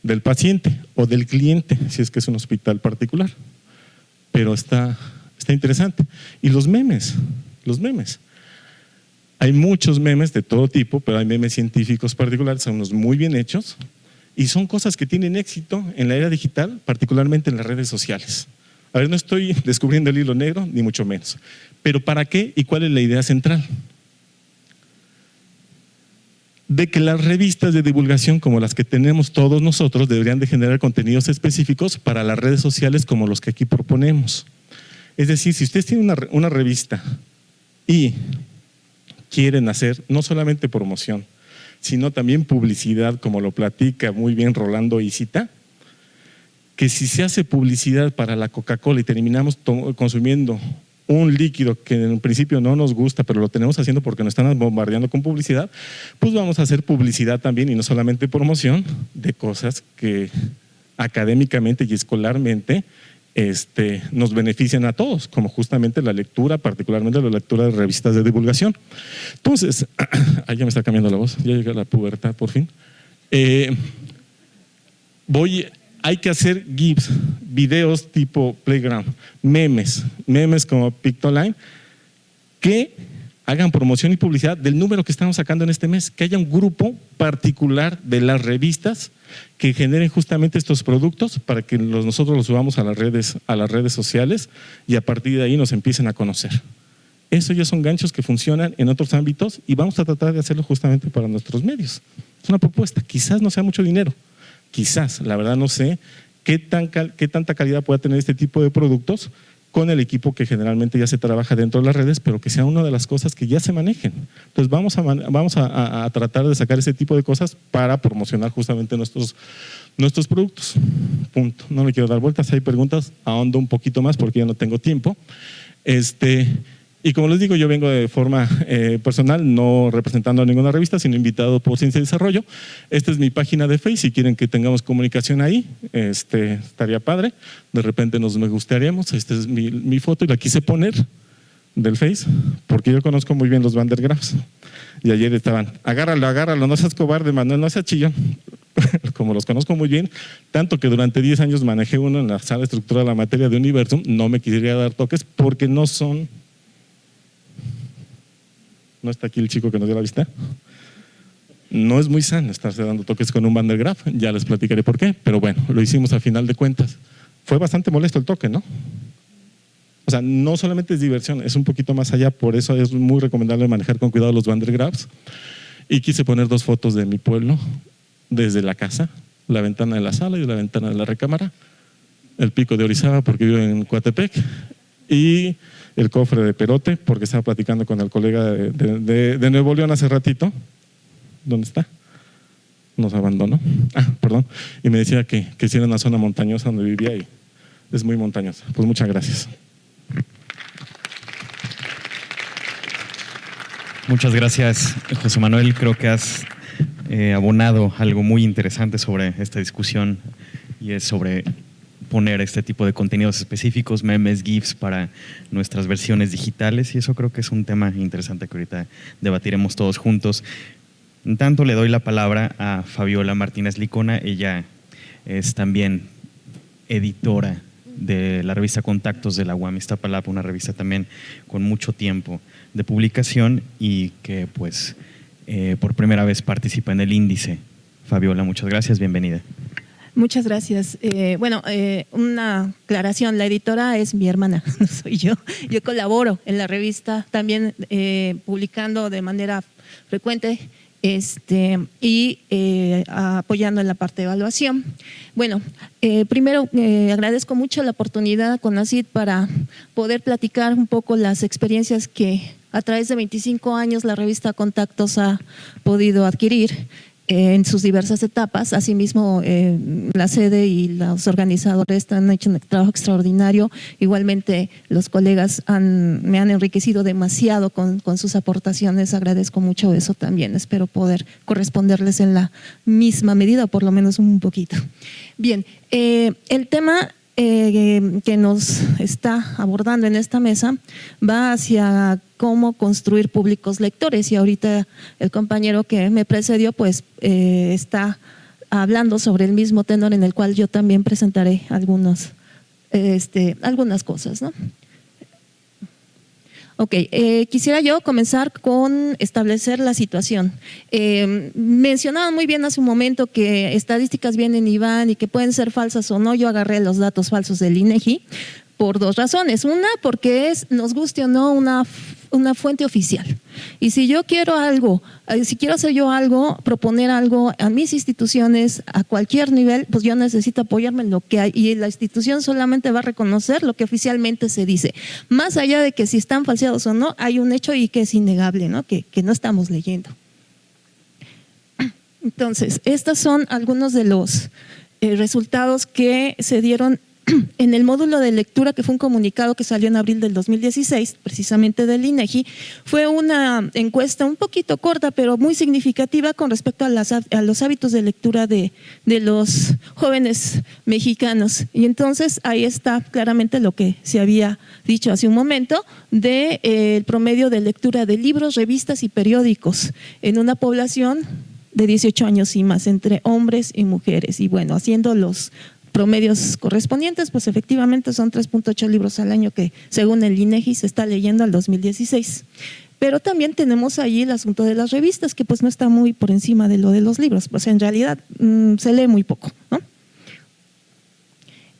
del paciente o del cliente, si es que es un hospital particular. Pero está interesante. Y los memes. Hay muchos memes de todo tipo, pero hay memes científicos particulares, son unos muy bien hechos y son cosas que tienen éxito en la era digital, particularmente en las redes sociales. A ver, no estoy descubriendo el hilo negro, ni mucho menos. Pero ¿para qué y cuál es la idea central? De que las revistas de divulgación como las que tenemos todos nosotros deberían de generar contenidos específicos para las redes sociales como los que aquí proponemos. Es decir, si ustedes tienen una revista y quieren hacer no solamente promoción, sino también publicidad, como lo platica muy bien Rolando Isita, que si se hace publicidad para la Coca-Cola y terminamos consumiendo un líquido que en principio no nos gusta, pero lo tenemos haciendo porque nos están bombardeando con publicidad, pues vamos a hacer publicidad también y no solamente promoción de cosas que académicamente y escolarmente nos benefician a todos, como justamente la lectura, particularmente la lectura de revistas de divulgación. Entonces, ahí ya me está cambiando la voz, ya llega la pubertad por fin. Hay que hacer GIFs, videos tipo Playground, memes como Pictoline, que hagan promoción y publicidad del número que estamos sacando en este mes, que haya un grupo particular de las revistas que generen justamente estos productos para que nosotros los subamos a las redes sociales y a partir de ahí nos empiecen a conocer. Eso ya son ganchos que funcionan en otros ámbitos y vamos a tratar de hacerlo justamente para nuestros medios. Es una propuesta, quizás no sea mucho dinero, quizás, la verdad no sé qué tanta calidad pueda tener este tipo de productos con el equipo que generalmente ya se trabaja dentro de las redes, pero que sea una de las cosas que ya se manejen. Entonces vamos a tratar de sacar ese tipo de cosas para promocionar justamente nuestros productos. Punto. No me quiero dar vueltas, si hay preguntas, ahondo un poquito más porque ya no tengo tiempo. Y como les digo, yo vengo de forma personal, no representando a ninguna revista, sino invitado por Ciencia y Desarrollo. Esta es mi página de Facebook, si quieren que tengamos comunicación ahí, estaría padre. De repente nos gustaríamos, esta es mi foto y la quise poner del Face, porque yo conozco muy bien los Van der Graafs. Y ayer estaban, agárralo, no seas cobarde, Manuel, no seas chillón. Como los conozco muy bien, tanto que durante 10 años manejé uno en la sala estructural de la materia de Universum, no me quisiera dar toques porque no son… No está aquí el chico que nos dio la vista. No es muy sano estarse dando toques con un Van der Graaf, ya les platicaré por qué, pero bueno, lo hicimos a final de cuentas. Fue bastante molesto el toque, ¿no? O sea, no solamente es diversión, es un poquito más allá, por eso es muy recomendable manejar con cuidado los Van der Graafs. Y quise poner 2 fotos de mi pueblo desde la casa, la ventana de la sala y la ventana de la recámara, el pico de Orizaba porque vivo en Coatepec y el cofre de Perote porque estaba platicando con el colega de Nuevo León hace ratito. ¿Dónde está? Nos abandonó. Perdón. Y me decía que sí era una zona montañosa donde vivía y es muy montañosa. Pues muchas gracias. Muchas gracias, José Manuel. Creo que has abonado algo muy interesante sobre esta discusión y es sobre poner este tipo de contenidos específicos, memes, GIFs para nuestras versiones digitales y eso creo que es un tema interesante que ahorita debatiremos todos juntos. En tanto, le doy la palabra a Fabiola Martínez Licona. Ella es también editora de la revista Contactos de la UAM Iztapalapa, una revista también con mucho tiempo de publicación y que pues por primera vez participa en el índice. Fabiola, muchas gracias, bienvenida. Muchas gracias. Una aclaración, la editora es mi hermana, no soy yo. Yo colaboro en la revista también publicando de manera frecuente y apoyando en la parte de evaluación. Bueno, primero agradezco mucho la oportunidad con CONACYT para poder platicar un poco las experiencias que a través de 25 años la revista Contactos ha podido adquirir en sus diversas etapas. Asimismo, la sede y los organizadores han hecho un trabajo extraordinario. Igualmente, los colegas me han enriquecido demasiado con sus aportaciones. Agradezco mucho eso también. Espero poder corresponderles en la misma medida, o por lo menos un poquito. Bien, el tema que nos está abordando en esta mesa va hacia cómo construir públicos lectores, y ahorita el compañero que me precedió pues está hablando sobre el mismo tenor, en el cual yo también presentaré algunas cosas, ¿no? Ok, quisiera yo comenzar con establecer la situación. Mencionaban muy bien hace un momento que estadísticas vienen y van y que pueden ser falsas o no. Yo agarré los datos falsos del INEGI por dos razones. Una, porque nos guste o no, una fuente oficial. Y si yo quiero algo, si quiero hacer yo algo, proponer algo a mis instituciones a cualquier nivel, pues yo necesito apoyarme en lo que hay, y la institución solamente va a reconocer lo que oficialmente se dice. Más allá de que si están falseados o no, hay un hecho y que es innegable, ¿no? Que no estamos leyendo. Entonces, estos son algunos de los resultados que se dieron en el módulo de lectura, que fue un comunicado que salió en abril del 2016, precisamente del INEGI. Fue una encuesta un poquito corta, pero muy significativa con respecto a los hábitos de lectura de los jóvenes mexicanos. Y entonces ahí está claramente lo que se había dicho hace un momento del promedio de lectura de libros, revistas y periódicos en una población de 18 años y más, entre hombres y mujeres. Y bueno, haciendo los promedios correspondientes, pues efectivamente son 3.8 libros al año que según el INEGI se está leyendo al 2016. Pero también tenemos ahí el asunto de las revistas, que pues no está muy por encima de lo de los libros, pues en realidad se lee muy poco, ¿no?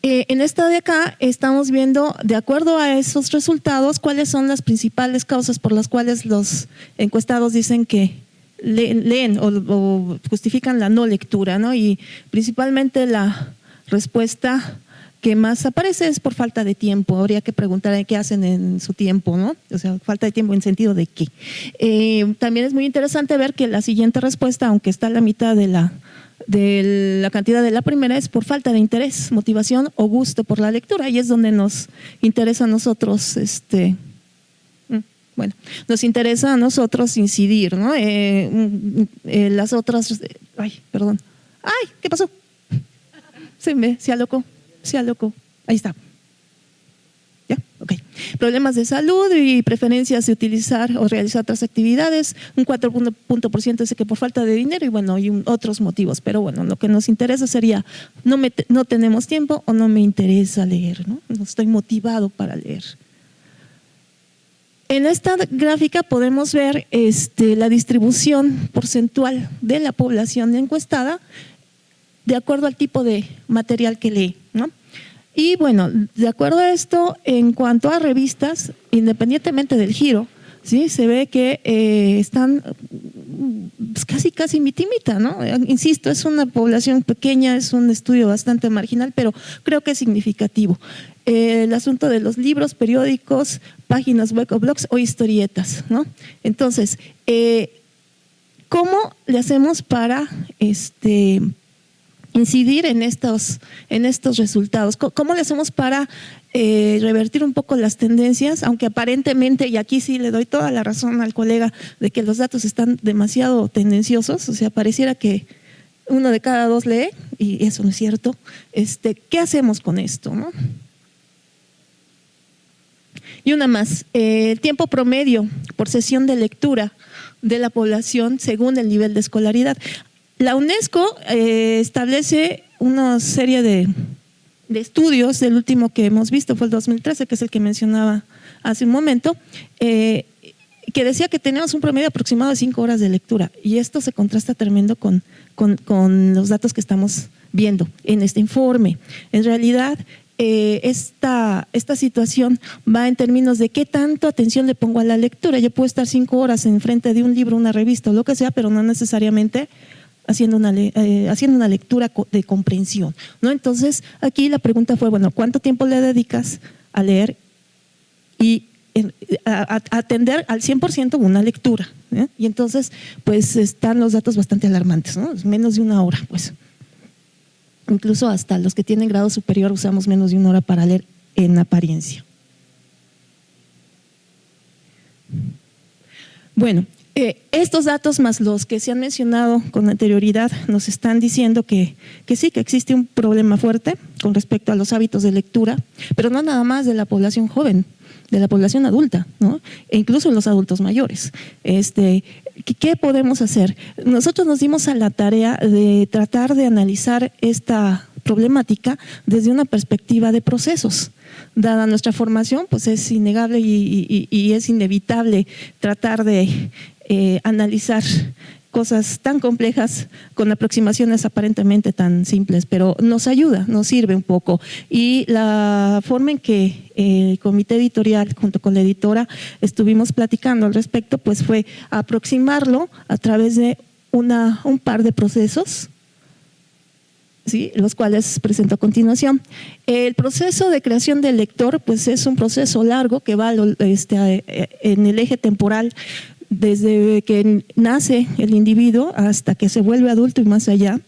En esta de acá estamos viendo, de acuerdo a esos resultados, cuáles son las principales causas por las cuales los encuestados dicen que leen o justifican la no lectura, ¿no? Y principalmente la respuesta que más aparece es por falta de tiempo. Habría que preguntar qué hacen en su tiempo, ¿no? O sea, falta de tiempo en sentido de qué. También es muy interesante ver que la siguiente respuesta, aunque está a la mitad de la cantidad de la primera, es por falta de interés, motivación o gusto por la lectura, y es donde nos interesa a nosotros, nos interesa a nosotros incidir, ¿no? Las otras, ¿qué pasó? Se alocó. Ahí está. ¿Ya? Ok. Problemas de salud y preferencias de utilizar o realizar otras actividades. Un 4% dice que por falta de dinero, y bueno, y otros motivos. Pero bueno, lo que nos interesa sería no tenemos tiempo o no me interesa leer, ¿no? No estoy motivado para leer. En esta gráfica podemos ver la distribución porcentual de la población encuestada de acuerdo al tipo de material que lee, ¿no? Y bueno, de acuerdo a esto, en cuanto a revistas, independientemente del giro, ¿sí? Se ve que están casi mitimita, ¿no? Insisto, es una población pequeña, es un estudio bastante marginal, pero creo que es significativo. El asunto de los libros, periódicos, páginas web o blogs o historietas, ¿no? Entonces, ¿cómo le hacemos para incidir en estos resultados? ¿Cómo le hacemos para revertir un poco las tendencias? Aunque aparentemente, y aquí sí le doy toda la razón al colega de que los datos están demasiado tendenciosos, o sea, pareciera que 1 de cada 2 lee, y eso no es cierto. ¿Qué hacemos con esto, no? Y una más, el tiempo promedio por sesión de lectura de la población según el nivel de escolaridad. La UNESCO establece una serie de estudios. El último que hemos visto fue el 2013, que es el que mencionaba hace un momento, que decía que tenemos un promedio aproximado de 5 horas de lectura, y esto se contrasta tremendo con los datos que estamos viendo en este informe. En realidad, esta situación va en términos de qué tanto atención le pongo a la lectura. Yo puedo estar 5 horas enfrente de un libro, una revista o lo que sea, pero no necesariamente haciendo una lectura de comprensión, ¿no? Entonces, aquí la pregunta fue, bueno, ¿cuánto tiempo le dedicas a leer y a atender al 100% una lectura? Y entonces, pues están los datos bastante alarmantes, ¿no? Menos de 1 hora, pues. Incluso hasta los que tienen grado superior usamos menos de 1 hora para leer en apariencia. Bueno, estos datos más los que se han mencionado con anterioridad nos están diciendo que sí, que existe un problema fuerte con respecto a los hábitos de lectura, pero no nada más de la población joven, de la población adulta, ¿no? E incluso los adultos mayores. ¿Qué podemos hacer? Nosotros nos dimos a la tarea de tratar de analizar esta problemática desde una perspectiva de procesos. Dada nuestra formación, pues es innegable y es inevitable tratar de analizar cosas tan complejas con aproximaciones aparentemente tan simples, pero nos ayuda, nos sirve un poco. Y la forma en que el comité editorial junto con la editora estuvimos platicando al respecto, pues fue aproximarlo a través de un par de procesos, ¿sí?, los cuales presento a continuación. El proceso de creación del lector, pues es un proceso largo que va en el eje temporal desde que nace el individuo hasta que se vuelve adulto y más allá.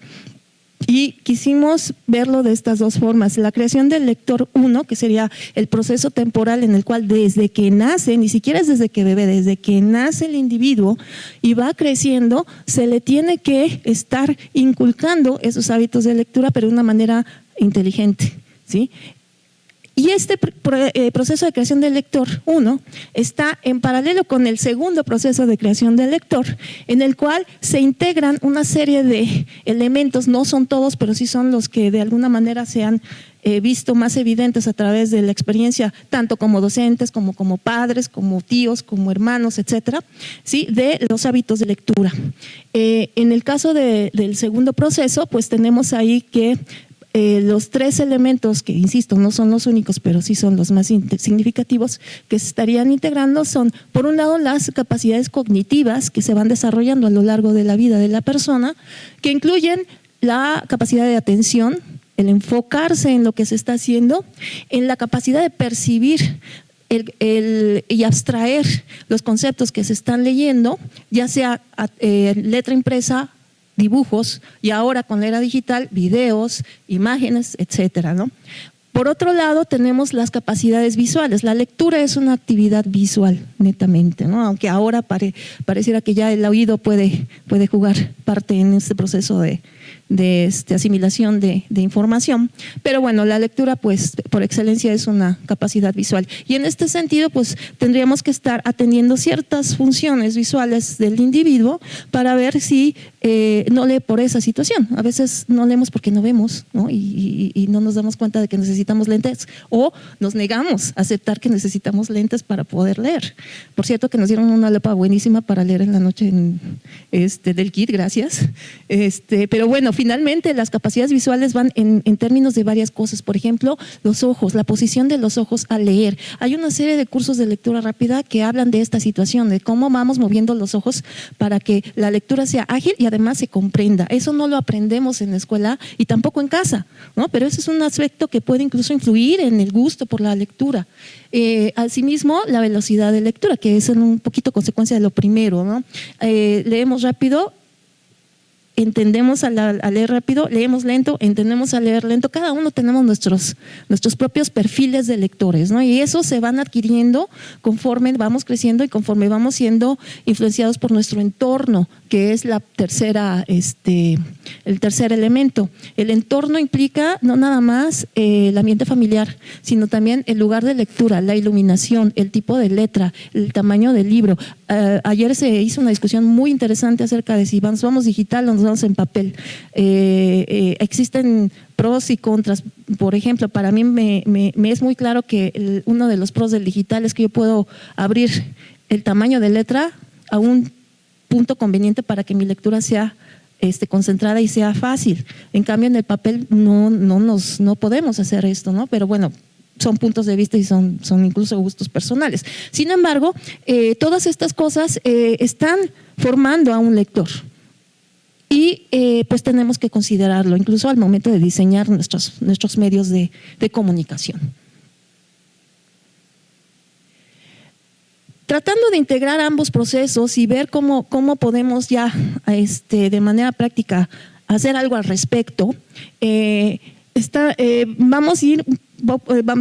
Y quisimos verlo de estas dos formas. La creación del lector 1, que sería el proceso temporal en el cual desde que nace, ni siquiera es desde que bebe, desde que nace el individuo y va creciendo, se le tiene que estar inculcando esos hábitos de lectura, pero de una manera inteligente, ¿sí? Y este proceso de creación del lector 1 está en paralelo con el segundo proceso de creación del lector, en el cual se integran una serie de elementos, no son todos, pero sí son los que de alguna manera se han visto más evidentes a través de la experiencia, tanto como docentes, como padres, como tíos, como hermanos, etcétera, ¿sí?, de los hábitos de lectura. En el caso del segundo proceso, pues tenemos ahí que los 3 elementos que, insisto, no son los únicos, pero sí son los más significativos que se estarían integrando son, por un lado, las capacidades cognitivas que se van desarrollando a lo largo de la vida de la persona, que incluyen la capacidad de atención, el enfocarse en lo que se está haciendo, en la capacidad de percibir y abstraer los conceptos que se están leyendo, ya sea letra impresa, dibujos, y ahora con la era digital, videos, imágenes, etcétera, ¿no? Por otro lado, tenemos las capacidades visuales. La lectura es una actividad visual, netamente, ¿no? Aunque ahora pareciera que ya el oído puede jugar parte en este proceso de asimilación de información, pero bueno, la lectura pues por excelencia es una capacidad visual, y en este sentido pues tendríamos que estar atendiendo ciertas funciones visuales del individuo para ver si no lee por esa situación. A veces no leemos porque no vemos, ¿no? Y no nos damos cuenta de que necesitamos lentes, o nos negamos a aceptar que necesitamos lentes para poder leer. Por cierto, que nos dieron una lupa buenísima para leer en la noche del kit, gracias. Pero bueno, finalmente las capacidades visuales van en términos de varias cosas. Por ejemplo, los ojos, la posición de los ojos al leer. Hay una serie de cursos de lectura rápida que hablan de esta situación, de cómo vamos moviendo los ojos para que la lectura sea ágil y además se comprenda. Eso no lo aprendemos en la escuela y tampoco en casa, ¿no? Pero ese es un aspecto que puede incluso influir en el gusto por la lectura. Asimismo, la velocidad de lectura, que es un poquito consecuencia de lo primero, ¿no? Leemos rápido, entendemos al leer rápido, leemos lento, entendemos al leer lento. Cada uno tenemos nuestros propios perfiles de lectores, ¿no? Y eso se van adquiriendo conforme vamos creciendo y conforme vamos siendo influenciados por nuestro entorno, que es el tercer elemento. El entorno implica no nada más el ambiente familiar, sino también el lugar de lectura, la iluminación, el tipo de letra, el tamaño del libro. Ayer se hizo una discusión muy interesante acerca de si vamos digital o nos vamos en papel. Existen pros y contras. Por ejemplo, para mí me es muy claro que uno de los pros del digital es que yo puedo abrir el tamaño de letra a un punto conveniente para que mi lectura sea concentrada y sea fácil. En cambio, en el papel no podemos hacer esto, ¿no? Pero bueno, son puntos de vista y son incluso gustos personales. Sin embargo, todas estas cosas están formando a un lector. Y pues tenemos que considerarlo, incluso al momento de diseñar nuestros medios de comunicación. Tratando de integrar ambos procesos y ver cómo podemos ya de manera práctica hacer algo al respecto, vamos a ir,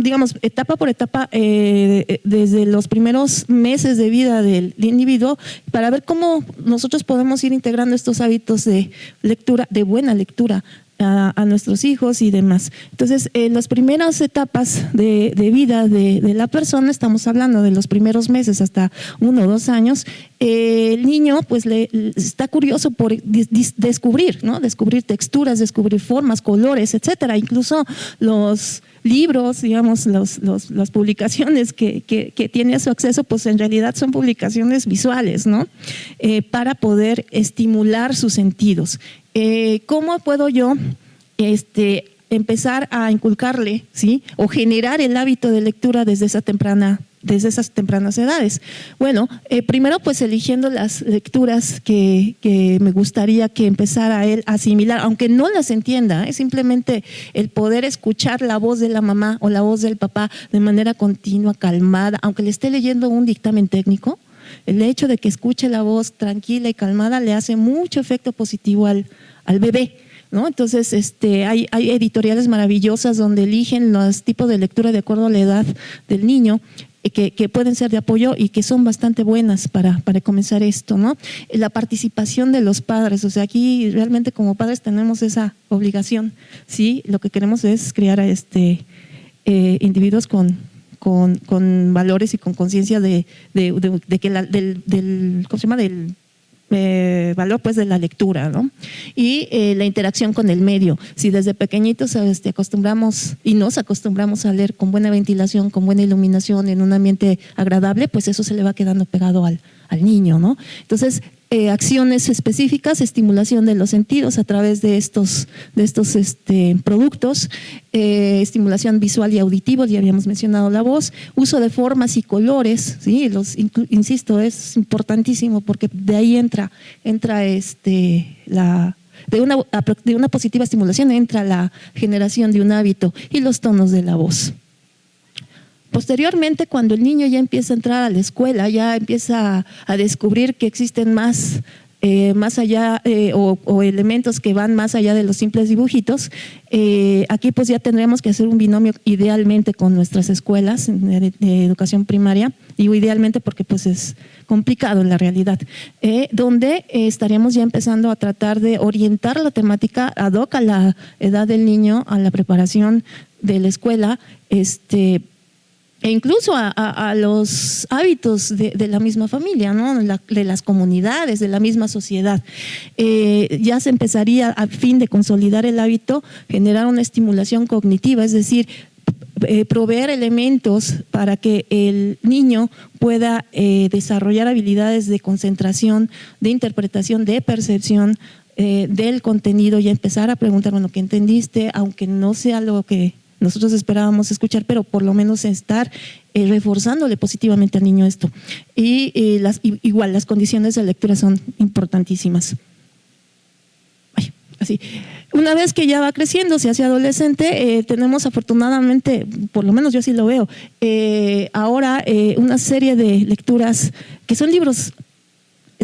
digamos, etapa por etapa, desde los primeros meses de vida del individuo, para ver cómo nosotros podemos ir integrando estos hábitos de lectura, de buena lectura, a nuestros hijos y demás. Entonces, en las primeras etapas de vida de la persona, estamos hablando de los primeros meses hasta 1 o 2 años, el niño pues está curioso por descubrir, ¿no? Descubrir texturas, descubrir formas, colores, etcétera. Incluso los libros, digamos, las publicaciones que tiene a su acceso, pues en realidad son publicaciones visuales, ¿no? Para poder estimular sus sentidos. ¿Cómo puedo yo empezar a inculcarle, ¿sí? O generar el hábito de lectura desde esas tempranas edades? Bueno, primero pues eligiendo las lecturas que me gustaría que empezara a él a asimilar, aunque no las entienda, simplemente el poder escuchar la voz de la mamá o la voz del papá de manera continua, calmada, aunque le esté leyendo un dictamen técnico. El hecho de que escuche la voz tranquila y calmada le hace mucho efecto positivo al bebé, ¿no? Entonces, hay editoriales maravillosas donde eligen los tipos de lectura de acuerdo a la edad del niño, que pueden ser de apoyo y que son bastante buenas para comenzar esto, ¿no? La participación de los padres, o sea, aquí realmente como padres tenemos esa obligación, ¿sí? Lo que queremos es crear a individuos con valores y con conciencia de que del ¿cómo se llama? Del valor pues de la lectura, ¿no? Y la interacción con el medio. Si desde pequeñitos acostumbramos y nos acostumbramos a leer con buena ventilación, con buena iluminación, en un ambiente agradable, pues eso se le va quedando pegado al niño, ¿no? Entonces, acciones específicas, estimulación de los sentidos a través de estos productos, estimulación visual y auditiva, ya habíamos mencionado la voz, uso de formas y colores, ¿sí? Insisto, es importantísimo porque de ahí entra de una positiva estimulación entra la generación de un hábito y los tonos de la voz. Posteriormente, cuando el niño ya empieza a entrar a la escuela, ya empieza a descubrir que existen más allá o elementos que van más allá de los simples dibujitos, aquí pues ya tendremos que hacer un binomio idealmente con nuestras escuelas de educación primaria, digo idealmente porque pues es complicado en la realidad, donde estaríamos ya empezando a tratar de orientar la temática ad hoc a la edad del niño, a la preparación de la escuela, e incluso a los hábitos de la misma familia, ¿no? De las comunidades, de la misma sociedad. Ya se empezaría, a fin de consolidar el hábito, generar una estimulación cognitiva, es decir, proveer elementos para que el niño pueda desarrollar habilidades de concentración, de interpretación, de percepción del contenido y empezar a preguntar, bueno, ¿qué entendiste? Aunque no sea lo que nosotros esperábamos escuchar, pero por lo menos estar reforzándole positivamente al niño esto. Y igual las condiciones de lectura son importantísimas. Así. Una vez que ya va creciendo, se hace adolescente, tenemos afortunadamente, por lo menos yo sí lo veo, ahora una serie de lecturas que son libros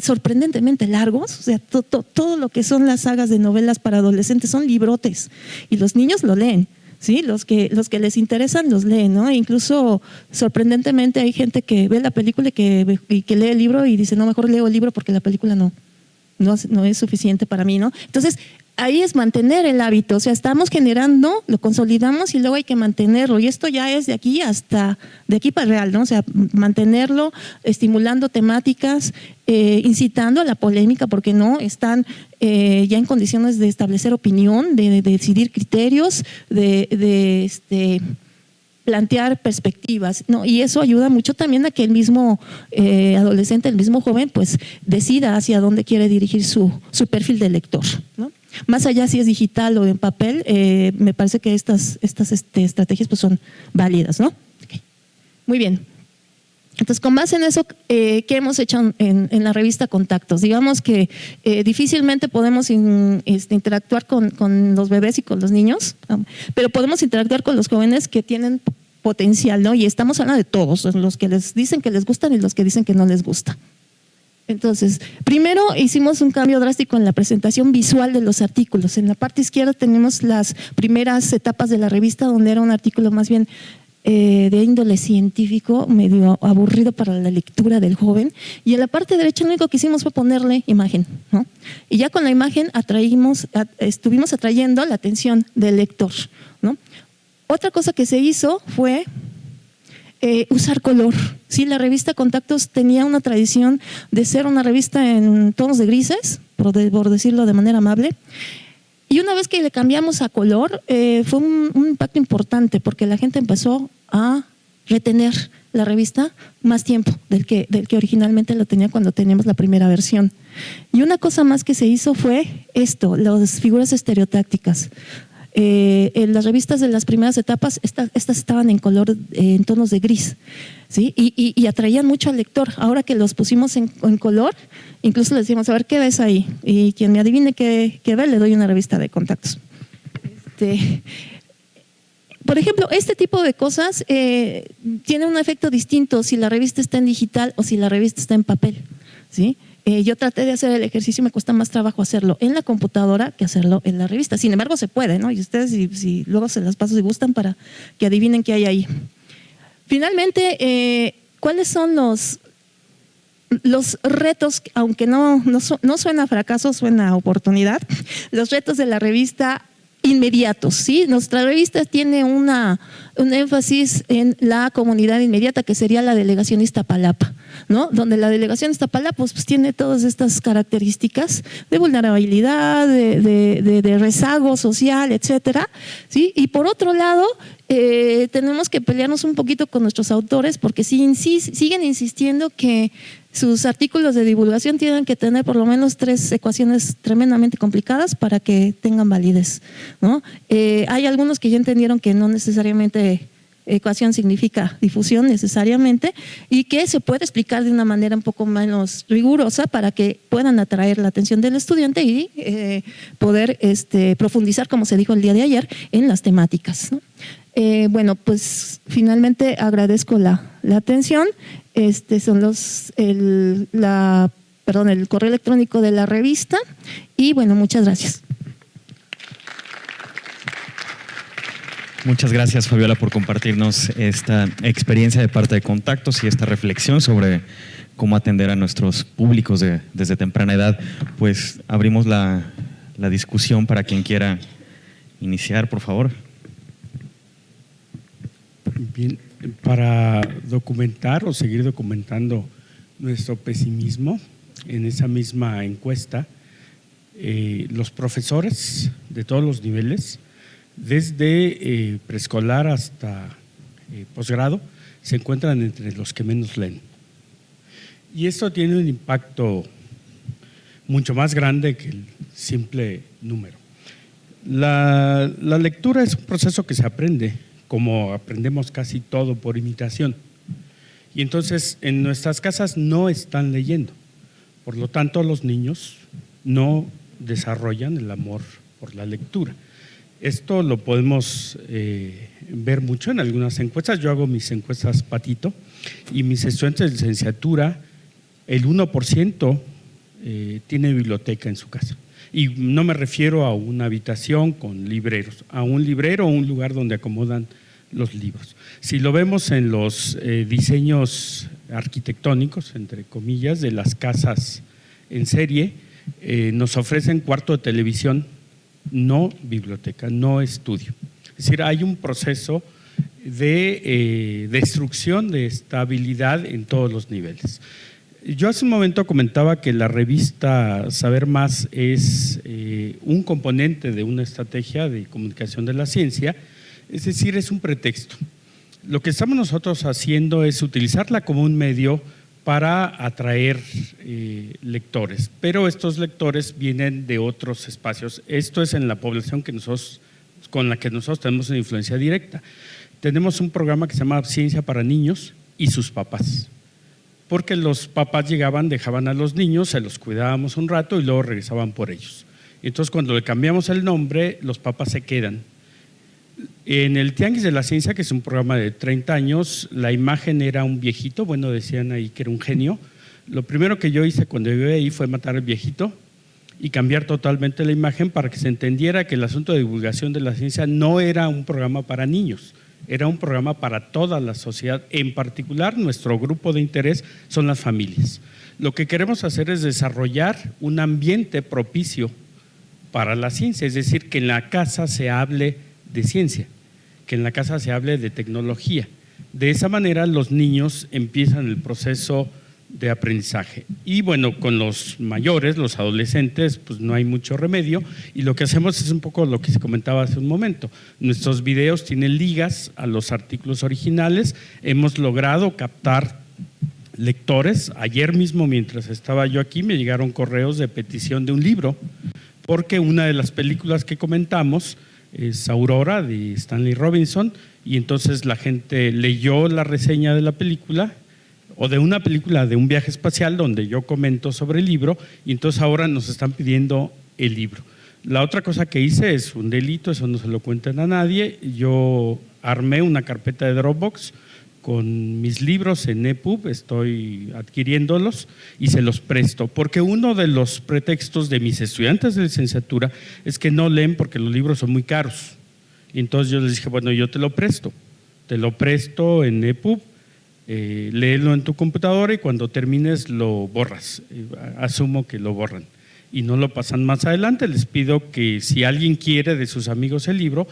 sorprendentemente largos, o sea, todo lo que son las sagas de novelas para adolescentes son librotes y los niños lo leen. Sí, los que les interesan los leen, ¿no? Incluso sorprendentemente hay gente que ve la película y que lee el libro y dice, no, mejor leo el libro porque la película no es suficiente para mí, ¿no? Entonces, ahí es mantener el hábito, o sea, estamos generando, lo consolidamos y luego hay que mantenerlo, y esto ya es de aquí para el real, ¿no? O sea, mantenerlo, estimulando temáticas, incitando a la polémica, porque no están ya en condiciones de establecer opinión, de decidir criterios, de plantear perspectivas, ¿no? Y eso ayuda mucho también a que el mismo adolescente, el mismo joven, pues decida hacia dónde quiere dirigir su perfil de lector, ¿no? Más allá si es digital o en papel, me parece que estas estrategias pues son válidas, ¿no? Okay. Muy bien. Entonces, con base en eso, ¿qué hemos hecho en la revista Contactos? Digamos que difícilmente podemos interactuar con los bebés y con los niños, pero podemos interactuar con los jóvenes que tienen potencial, ¿no? Y estamos hablando de todos, los que les dicen que les gustan y los que dicen que no les gusta. Entonces, primero hicimos un cambio drástico en la presentación visual de los artículos. En la parte izquierda tenemos las primeras etapas de la revista, donde era un artículo más bien de índole científico, medio aburrido para la lectura del joven, y en la parte derecha lo único que hicimos fue ponerle imagen, ¿no? Y ya con la imagen estuvimos atrayendo la atención del lector, ¿no? Otra cosa que se hizo fue usar color. Sí, la revista Contactos tenía una tradición de ser una revista en tonos de grises, por decirlo de manera amable. Y una vez que le cambiamos a color, fue un impacto importante, porque la gente empezó a retener la revista más tiempo del que originalmente lo tenía cuando teníamos la primera versión. Y una cosa más que se hizo fue esto, las figuras estereotácticas. En las revistas de las primeras etapas, estas estaban en color, en tonos de gris, ¿sí? Y atraían mucho al lector. Ahora que los pusimos en color, incluso les decíamos, a ver, ¿qué ves ahí? Y quien me adivine qué ve, le doy una revista de Contactos. Por ejemplo, este tipo de cosas tiene un efecto distinto si la revista está en digital o si la revista está en papel, ¿sí? Yo traté de hacer el ejercicio y me cuesta más trabajo hacerlo en la computadora que hacerlo en la revista. Sin embargo, se puede, ¿no? Y ustedes, si luego se las paso si gustan para que adivinen qué hay ahí. Finalmente, ¿cuáles son los retos, aunque no suena a fracaso, suena a oportunidad, los retos de la revista inmediatos, ¿sí? Nuestra revista tiene un énfasis en la comunidad inmediata, que sería la delegación Iztapalapa, ¿no? Donde la delegación Iztapalapa pues tiene todas estas características de vulnerabilidad, de rezago social, etcétera, ¿sí? Y por otro lado, tenemos que pelearnos un poquito con nuestros autores, porque siguen insistiendo que sus artículos de divulgación tienen que tener por lo menos 3 ecuaciones tremendamente complicadas para que tengan validez, ¿no? Hay algunos que ya entendieron que no necesariamente ecuación significa difusión necesariamente, y que se puede explicar de una manera un poco menos rigurosa para que puedan atraer la atención del estudiante y poder profundizar, como se dijo el día de ayer, en las temáticas, ¿no? Bueno, pues finalmente agradezco la atención. Son el correo electrónico de la revista, y bueno, muchas gracias. Muchas gracias, Fabiola, por compartirnos esta experiencia de parte de Contactos y esta reflexión sobre cómo atender a nuestros públicos desde temprana edad. Pues abrimos la discusión para quien quiera iniciar, por favor. Bien, para documentar o seguir documentando nuestro pesimismo, en esa misma encuesta, los profesores de todos los niveles, desde preescolar hasta posgrado, se encuentran entre los que menos leen. Y esto tiene un impacto mucho más grande que el simple número. La lectura es un proceso que se aprende, como aprendemos casi todo por imitación. Y entonces en nuestras casas no están leyendo. Por lo tanto, los niños no desarrollan el amor por la lectura. Esto lo podemos ver mucho en algunas encuestas. Yo hago mis encuestas Patito, y mis estudiantes de licenciatura, el 1% tiene biblioteca en su casa. Y no me refiero a una habitación con libreros, a un librero o un lugar donde acomodan los libros. Si lo vemos en los diseños arquitectónicos, entre comillas, de las casas en serie, nos ofrecen cuarto de televisión, no biblioteca, no estudio. Es decir, hay un proceso de destrucción de estabilidad en todos los niveles. Yo hace un momento comentaba que la revista Saber Más es un componente de una estrategia de comunicación de la ciencia, es decir, es un pretexto. Lo que estamos nosotros haciendo es utilizarla como un medio para atraer lectores, pero estos lectores vienen de otros espacios. Esto es en la población con la que nosotros tenemos una influencia directa. Tenemos un programa que se llama Ciencia para Niños y sus papás, porque los papás llegaban, dejaban a los niños, se los cuidábamos un rato y luego regresaban por ellos. Entonces, cuando le cambiamos el nombre, los papás se quedan. En el Tianguis de la Ciencia, que es un programa de 30 años, la imagen era un viejito, bueno, decían ahí que era un genio. Lo primero que yo hice cuando llegué ahí fue matar al viejito y cambiar totalmente la imagen para que se entendiera que el asunto de divulgación de la ciencia no era un programa para niños, era un programa para toda la sociedad. En particular, nuestro grupo de interés son las familias. Lo que queremos hacer es desarrollar un ambiente propicio para la ciencia, es decir, que en la casa se hable de ciencia, que en la casa se hable de tecnología. De esa manera los niños empiezan el proceso de aprendizaje. Y bueno, con los mayores, los adolescentes, pues no hay mucho remedio y lo que hacemos es un poco lo que se comentaba hace un momento. Nuestros videos tienen ligas a los artículos originales, hemos logrado captar lectores. Ayer mismo, mientras estaba yo aquí, me llegaron correos de petición de un libro, porque una de las películas que comentamos es Aurora, de Stanley Robinson, y entonces la gente leyó la reseña de la película, o de una película de un viaje espacial donde yo comento sobre el libro, y entonces ahora nos están pidiendo el libro. La otra cosa que hice es un delito, eso no se lo cuenten a nadie. Yo armé una carpeta de Dropbox con mis libros en EPUB, estoy adquiriéndolos y se los presto, porque uno de los pretextos de mis estudiantes de licenciatura es que no leen porque los libros son muy caros. Y entonces yo les dije, bueno, yo te lo presto en EPUB, léelo en tu computadora y cuando termines lo borras. Asumo que lo borran y no lo pasan más adelante. Les pido que si alguien quiere de sus amigos el libro,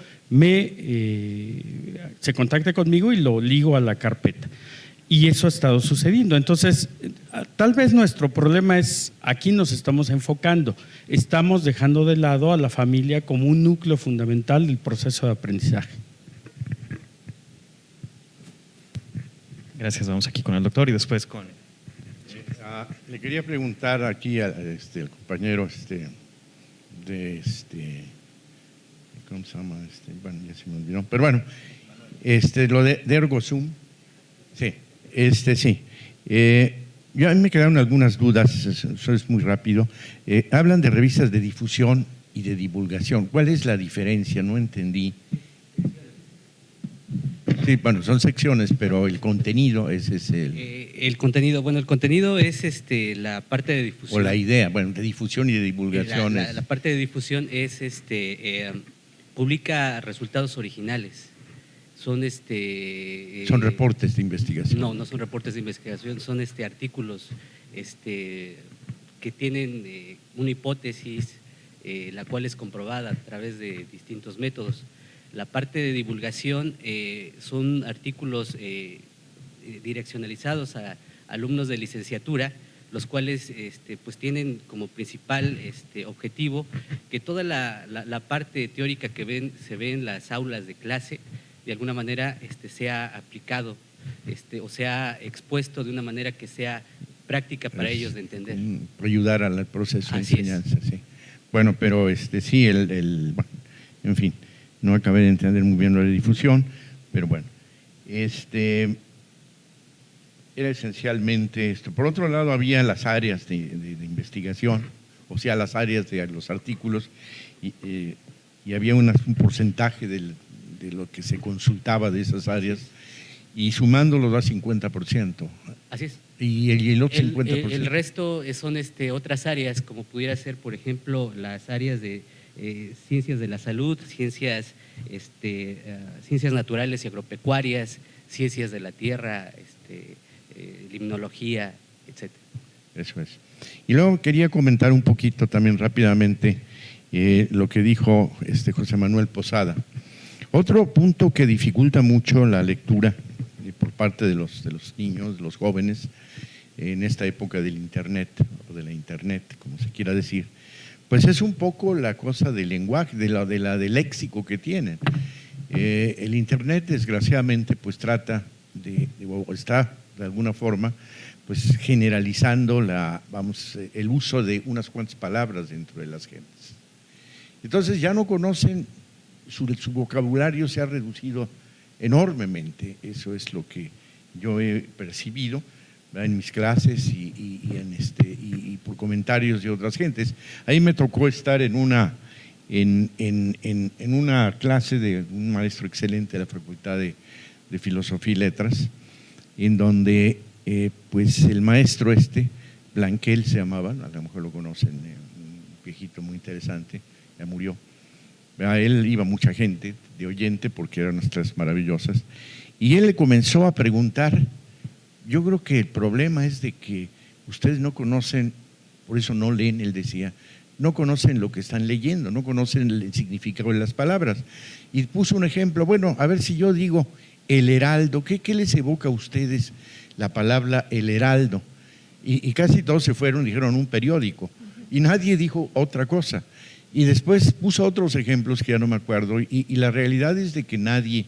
se contacte conmigo y lo ligo a la carpeta. Y eso ha estado sucediendo. Entonces, tal vez nuestro problema es, aquí nos estamos enfocando, estamos dejando de lado a la familia como un núcleo fundamental del proceso de aprendizaje. Gracias, vamos aquí con el doctor y después con… Le quería preguntar aquí al compañero ¿cómo se llama? Bueno, ya se me olvidó. Pero bueno, lo de Ergosum, sí, sí. A mí me quedaron algunas dudas, eso es muy rápido. Hablan de revistas de difusión y de divulgación. ¿Cuál es la diferencia? No entendí. Sí, bueno, son secciones, pero el contenido ese es el contenido, bueno, el contenido es la parte de difusión. O la idea, bueno, de difusión y de divulgación. La parte de difusión es publica resultados originales. Son son reportes de investigación. No son reportes de investigación, son artículos que tienen una hipótesis, la cual es comprobada a través de distintos métodos. La parte de divulgación son artículos direccionalizados a alumnos de licenciatura, los cuales pues tienen como principal objetivo que toda la parte teórica que se ve en las aulas de clase, de alguna manera sea aplicado o sea expuesto de una manera que sea práctica para ellos de entender. Ayudar al proceso de Así enseñanza, sí. Bueno, pero sí, bueno, en fin. No acabé de entender muy bien lo de difusión, pero bueno, era esencialmente esto. Por otro lado, había las áreas de investigación, o sea, las áreas de los artículos, y había un porcentaje de lo que se consultaba de esas áreas, y sumándolo da 50%. Así es. Y el otro 50%. El resto son otras áreas, como pudiera ser, por ejemplo, las áreas de ciencias de la salud, ciencias naturales y agropecuarias, ciencias de la tierra, limnología, etc. Eso es. Y luego quería comentar un poquito también rápidamente lo que dijo José Manuel Posada. Otro punto que dificulta mucho la lectura por parte de los niños, de los jóvenes, en esta época del Internet, o de la Internet, como se quiera decir, pues es un poco la cosa del lenguaje, del léxico que tienen. El Internet, desgraciadamente, pues trata o está de alguna forma pues generalizando el uso de unas cuantas palabras dentro de las gentes. Entonces ya no conocen, su vocabulario se ha reducido enormemente. Eso es lo que yo he percibido, ¿verdad?, en mis clases y por comentarios de otras gentes. Ahí me tocó estar en una clase de un maestro excelente de la Facultad de Filosofía y Letras, en donde pues el maestro Blanquel se llamaba, a lo mejor lo conocen, un viejito muy interesante, ya murió. A él iba mucha gente de oyente porque eran nuestras maravillosas, y él le comenzó a preguntar. Yo creo que el problema es de que ustedes no conocen, por eso no leen, él decía, no conocen lo que están leyendo, no conocen el significado de las palabras. Y puso un ejemplo, bueno, a ver si yo digo el heraldo, ¿qué les evoca a ustedes la palabra el heraldo? Y casi todos se fueron, dijeron un periódico, y nadie dijo otra cosa. Y después puso otros ejemplos que ya no me acuerdo, y la realidad es de que nadie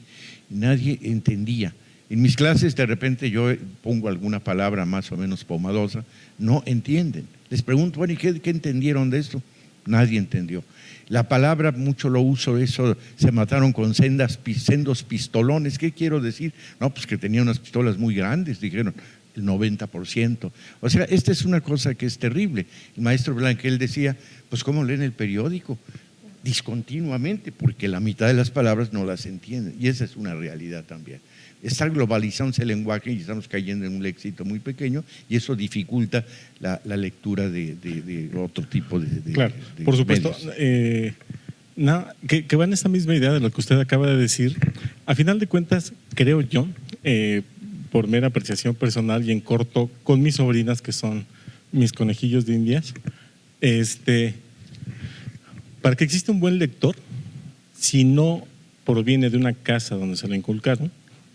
entendía. En mis clases de repente yo pongo alguna palabra más o menos pomadosa, no entienden. Les pregunto, bueno, ¿y qué entendieron de esto? Nadie entendió. La palabra, mucho lo uso, eso, se mataron con sendos pistolones. ¿Qué quiero decir? No, pues que tenían unas pistolas muy grandes, dijeron, el 90%. O sea, esta es una cosa que es terrible. El maestro Blanquel decía, pues ¿cómo leen el periódico? Discontinuamente, porque la mitad de las palabras no las entienden. Y esa es una realidad también. Está globalizándose el lenguaje y estamos cayendo en un léxico muy pequeño, y eso dificulta la lectura de otro tipo de claro, por supuesto. Que va en esa misma idea de lo que usted acaba de decir. A final de cuentas, creo yo, por mera apreciación personal y en corto, con mis sobrinas, que son mis conejillos de indias, para que exista un buen lector, si no proviene de una casa donde se lo inculcaron,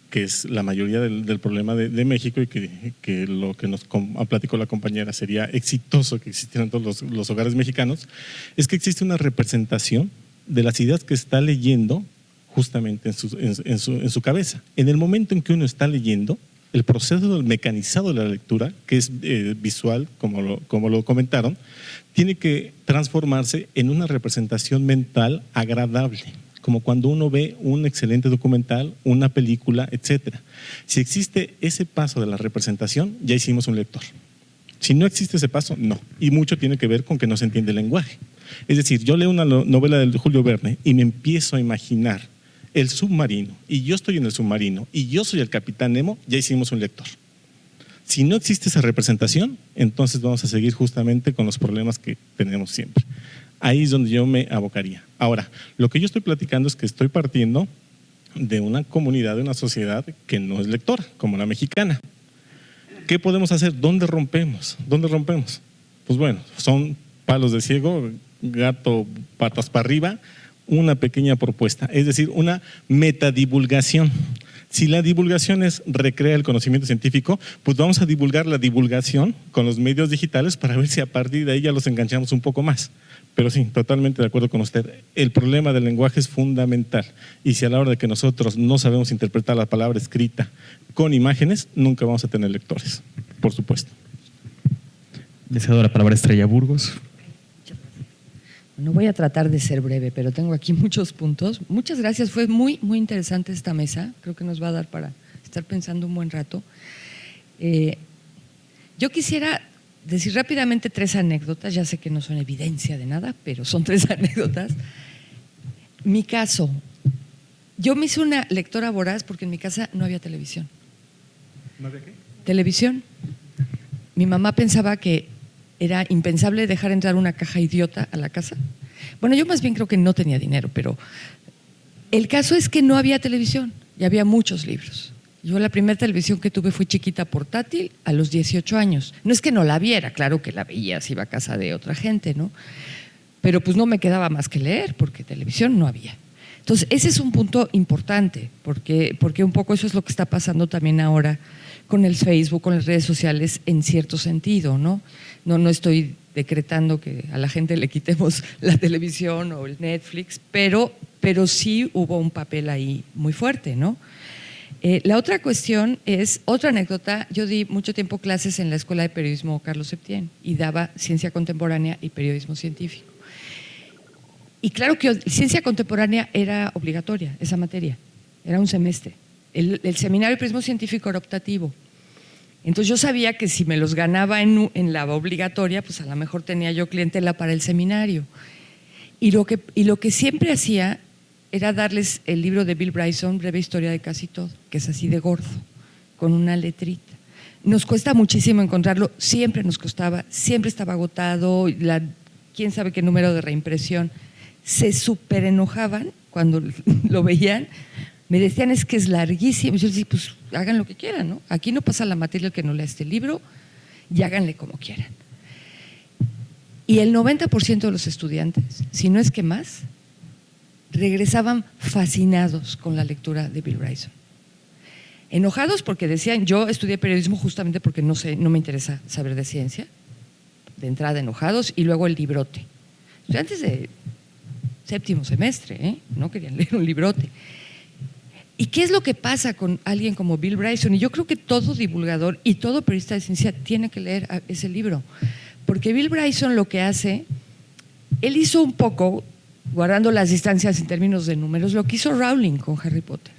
que es la mayoría del problema de México, y que lo que nos platicó la compañera sería exitoso que existieran todos los hogares mexicanos, es que existe una representación de las ideas que está leyendo justamente en su cabeza. En el momento en que uno está leyendo, el proceso mecanizado de la lectura, que es visual, como lo comentaron, tiene que transformarse en una representación mental agradable, como cuando uno ve un excelente documental, una película, etcétera. Si existe ese paso de la representación, ya hicimos un lector. Si no existe ese paso, no. Y mucho tiene que ver con que no se entiende el lenguaje. Es decir, yo leo una novela de Julio Verne y me empiezo a imaginar el submarino, y yo estoy en el submarino, y yo soy el capitán Nemo, ya hicimos un lector. Si no existe esa representación, entonces vamos a seguir justamente con los problemas que tenemos siempre. Ahí es donde yo me abocaría. Ahora, lo que yo estoy platicando es que estoy partiendo de una comunidad, de una sociedad que no es lectora, como la mexicana. ¿Qué podemos hacer? ¿Dónde rompemos? ¿Dónde rompemos? Pues bueno, son palos de ciego, gato patas para arriba, una pequeña propuesta, es decir, una metadivulgación. Si la divulgación es recrea el conocimiento científico, pues vamos a divulgar la divulgación con los medios digitales para ver si a partir de ahí ya los enganchamos un poco más. Pero sí, totalmente de acuerdo con usted. El problema del lenguaje es fundamental, y si a la hora de que nosotros no sabemos interpretar la palabra escrita con imágenes, nunca vamos a tener lectores, por supuesto. Le cedo la palabra a Estrella Burgos. No voy a tratar de ser breve, pero tengo aquí muchos puntos. Muchas gracias, fue muy, muy interesante esta mesa. Creo que nos va a dar para estar pensando un buen rato. Yo quisiera decir rápidamente 3 anécdotas. Ya sé que no son evidencia de nada, pero son 3 anécdotas. Mi caso, yo me hice una lectora voraz porque en mi casa no había televisión. ¿No había qué? Televisión. Mi mamá pensaba que era impensable dejar entrar una caja idiota a la casa. Bueno, yo más bien creo que no tenía dinero, pero el caso es que no había televisión y había muchos libros. Yo la primera televisión que tuve fue chiquita, portátil, a los 18 años. No es que no la viera, claro que la veía si iba a casa de otra gente, ¿no? Pero pues no me quedaba más que leer porque televisión no había. Entonces, ese es un punto importante, porque un poco eso es lo que está pasando también ahora con el Facebook, con las redes sociales, en cierto sentido, ¿no? No estoy decretando que a la gente le quitemos la televisión o el Netflix, pero sí hubo un papel ahí muy fuerte, ¿no? La otra cuestión es, otra anécdota, yo di mucho tiempo clases en la Escuela de Periodismo Carlos Septién y daba ciencia contemporánea y periodismo científico. Y claro que ciencia contemporánea era obligatoria, esa materia, era un semestre. El seminario de periodismo científico era optativo. Entonces yo sabía que si me los ganaba en la obligatoria, pues a lo mejor tenía yo clientela para el seminario. Y lo que siempre hacía era darles el libro de Bill Bryson, Breve Historia de Casi Todo, que es así de gordo, con una letrita. Nos cuesta muchísimo encontrarlo, siempre nos costaba, siempre estaba agotado, quién sabe qué número de reimpresión. Se súper enojaban cuando lo veían, me decían es que es larguísimo. Yo les dije, pues hagan lo que quieran, ¿no? Aquí no pasa la materia el que no lea este libro y háganle como quieran. Y el 90% de los estudiantes, si no es que más, regresaban fascinados con la lectura de Bill Bryson. Enojados porque decían, yo estudié periodismo justamente porque no me interesa saber de ciencia, de entrada enojados, y luego el librote. Estudiantes de séptimo semestre, no querían leer un librote. ¿Y qué es lo que pasa con alguien como Bill Bryson? Y yo creo que todo divulgador y todo periodista de ciencia tiene que leer ese libro, porque Bill Bryson lo que hace, él hizo un poco, guardando las distancias en términos de números, lo que hizo Rowling con Harry Potter.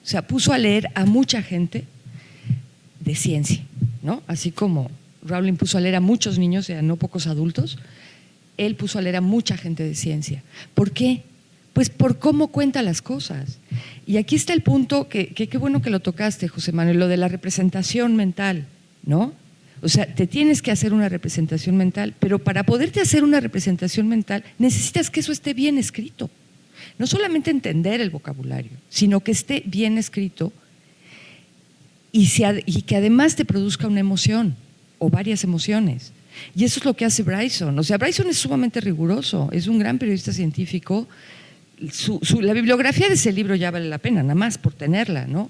O sea, puso a leer a mucha gente de ciencia, ¿no? Así como Rowling puso a leer a muchos niños y a no pocos adultos, él puso a leer a mucha gente de ciencia. ¿Por qué? Pues por cómo cuenta las cosas. Y aquí está el punto, que qué bueno que lo tocaste, José Manuel, lo de la representación mental, ¿no? O sea, te tienes que hacer una representación mental, pero para poderte hacer una representación mental necesitas que eso esté bien escrito. No solamente entender el vocabulario, sino que esté bien escrito y que además te produzca una emoción o varias emociones. Y eso es lo que hace Bryson. O sea, Bryson es sumamente riguroso, es un gran periodista científico. La bibliografía de ese libro ya vale la pena, nada más por tenerla, ¿no?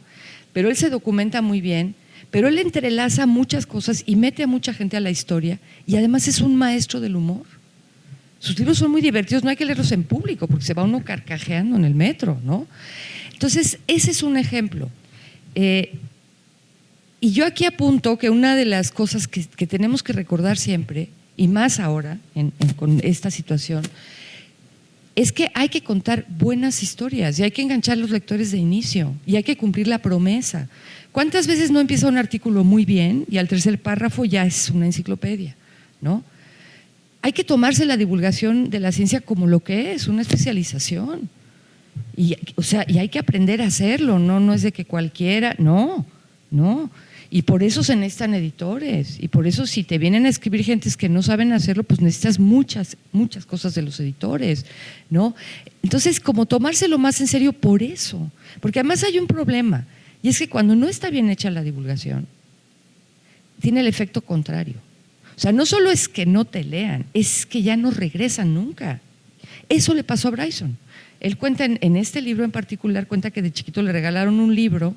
Pero él se documenta muy bien, pero él entrelaza muchas cosas y mete a mucha gente a la historia, y además es un maestro del humor. Sus libros son muy divertidos, no hay que leerlos en público porque se va uno carcajeando en el metro, ¿no? Entonces, ese es un ejemplo. Y yo aquí apunto que una de las cosas que tenemos que recordar siempre, y más ahora con esta situación, es que hay que contar buenas historias y hay que enganchar a los lectores de inicio y hay que cumplir la promesa. ¿Cuántas veces no empieza un artículo muy bien y al tercer párrafo ya es una enciclopedia, ¿no? Hay que tomarse la divulgación de la ciencia como lo que es, una especialización. Y hay que aprender a hacerlo, no es de que cualquiera, no. Y por eso se necesitan editores, y por eso si te vienen a escribir gentes que no saben hacerlo, pues necesitas muchas cosas de los editores, ¿no? Entonces, como tomárselo más en serio por eso, porque además hay un problema, y es que cuando no está bien hecha la divulgación, tiene el efecto contrario. O sea, no solo es que no te lean, es que ya no regresan nunca. Eso le pasó a Bryson. Él cuenta en este libro en particular, cuenta que de chiquito le regalaron un libro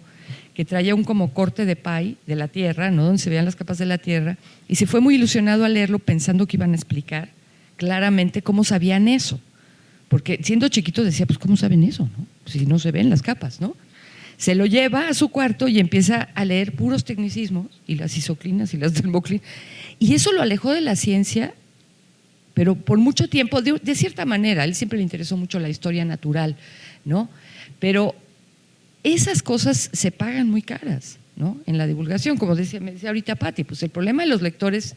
que traía un como corte de pie de la Tierra, ¿no? Donde se veían las capas de la Tierra, y se fue muy ilusionado a leerlo pensando que iban a explicar claramente cómo sabían eso. Porque siendo chiquito decía, pues ¿cómo saben eso, no? Si no se ven las capas, ¿no? Se lo lleva a su cuarto y empieza a leer puros tecnicismos, y las isoclinas y las termoclinas, y eso lo alejó de la ciencia, pero por mucho tiempo, de cierta manera. A él siempre le interesó mucho la historia natural, ¿no? Pero esas cosas se pagan muy caras, ¿no? En la divulgación, como me decía ahorita Pati, pues el problema de los lectores,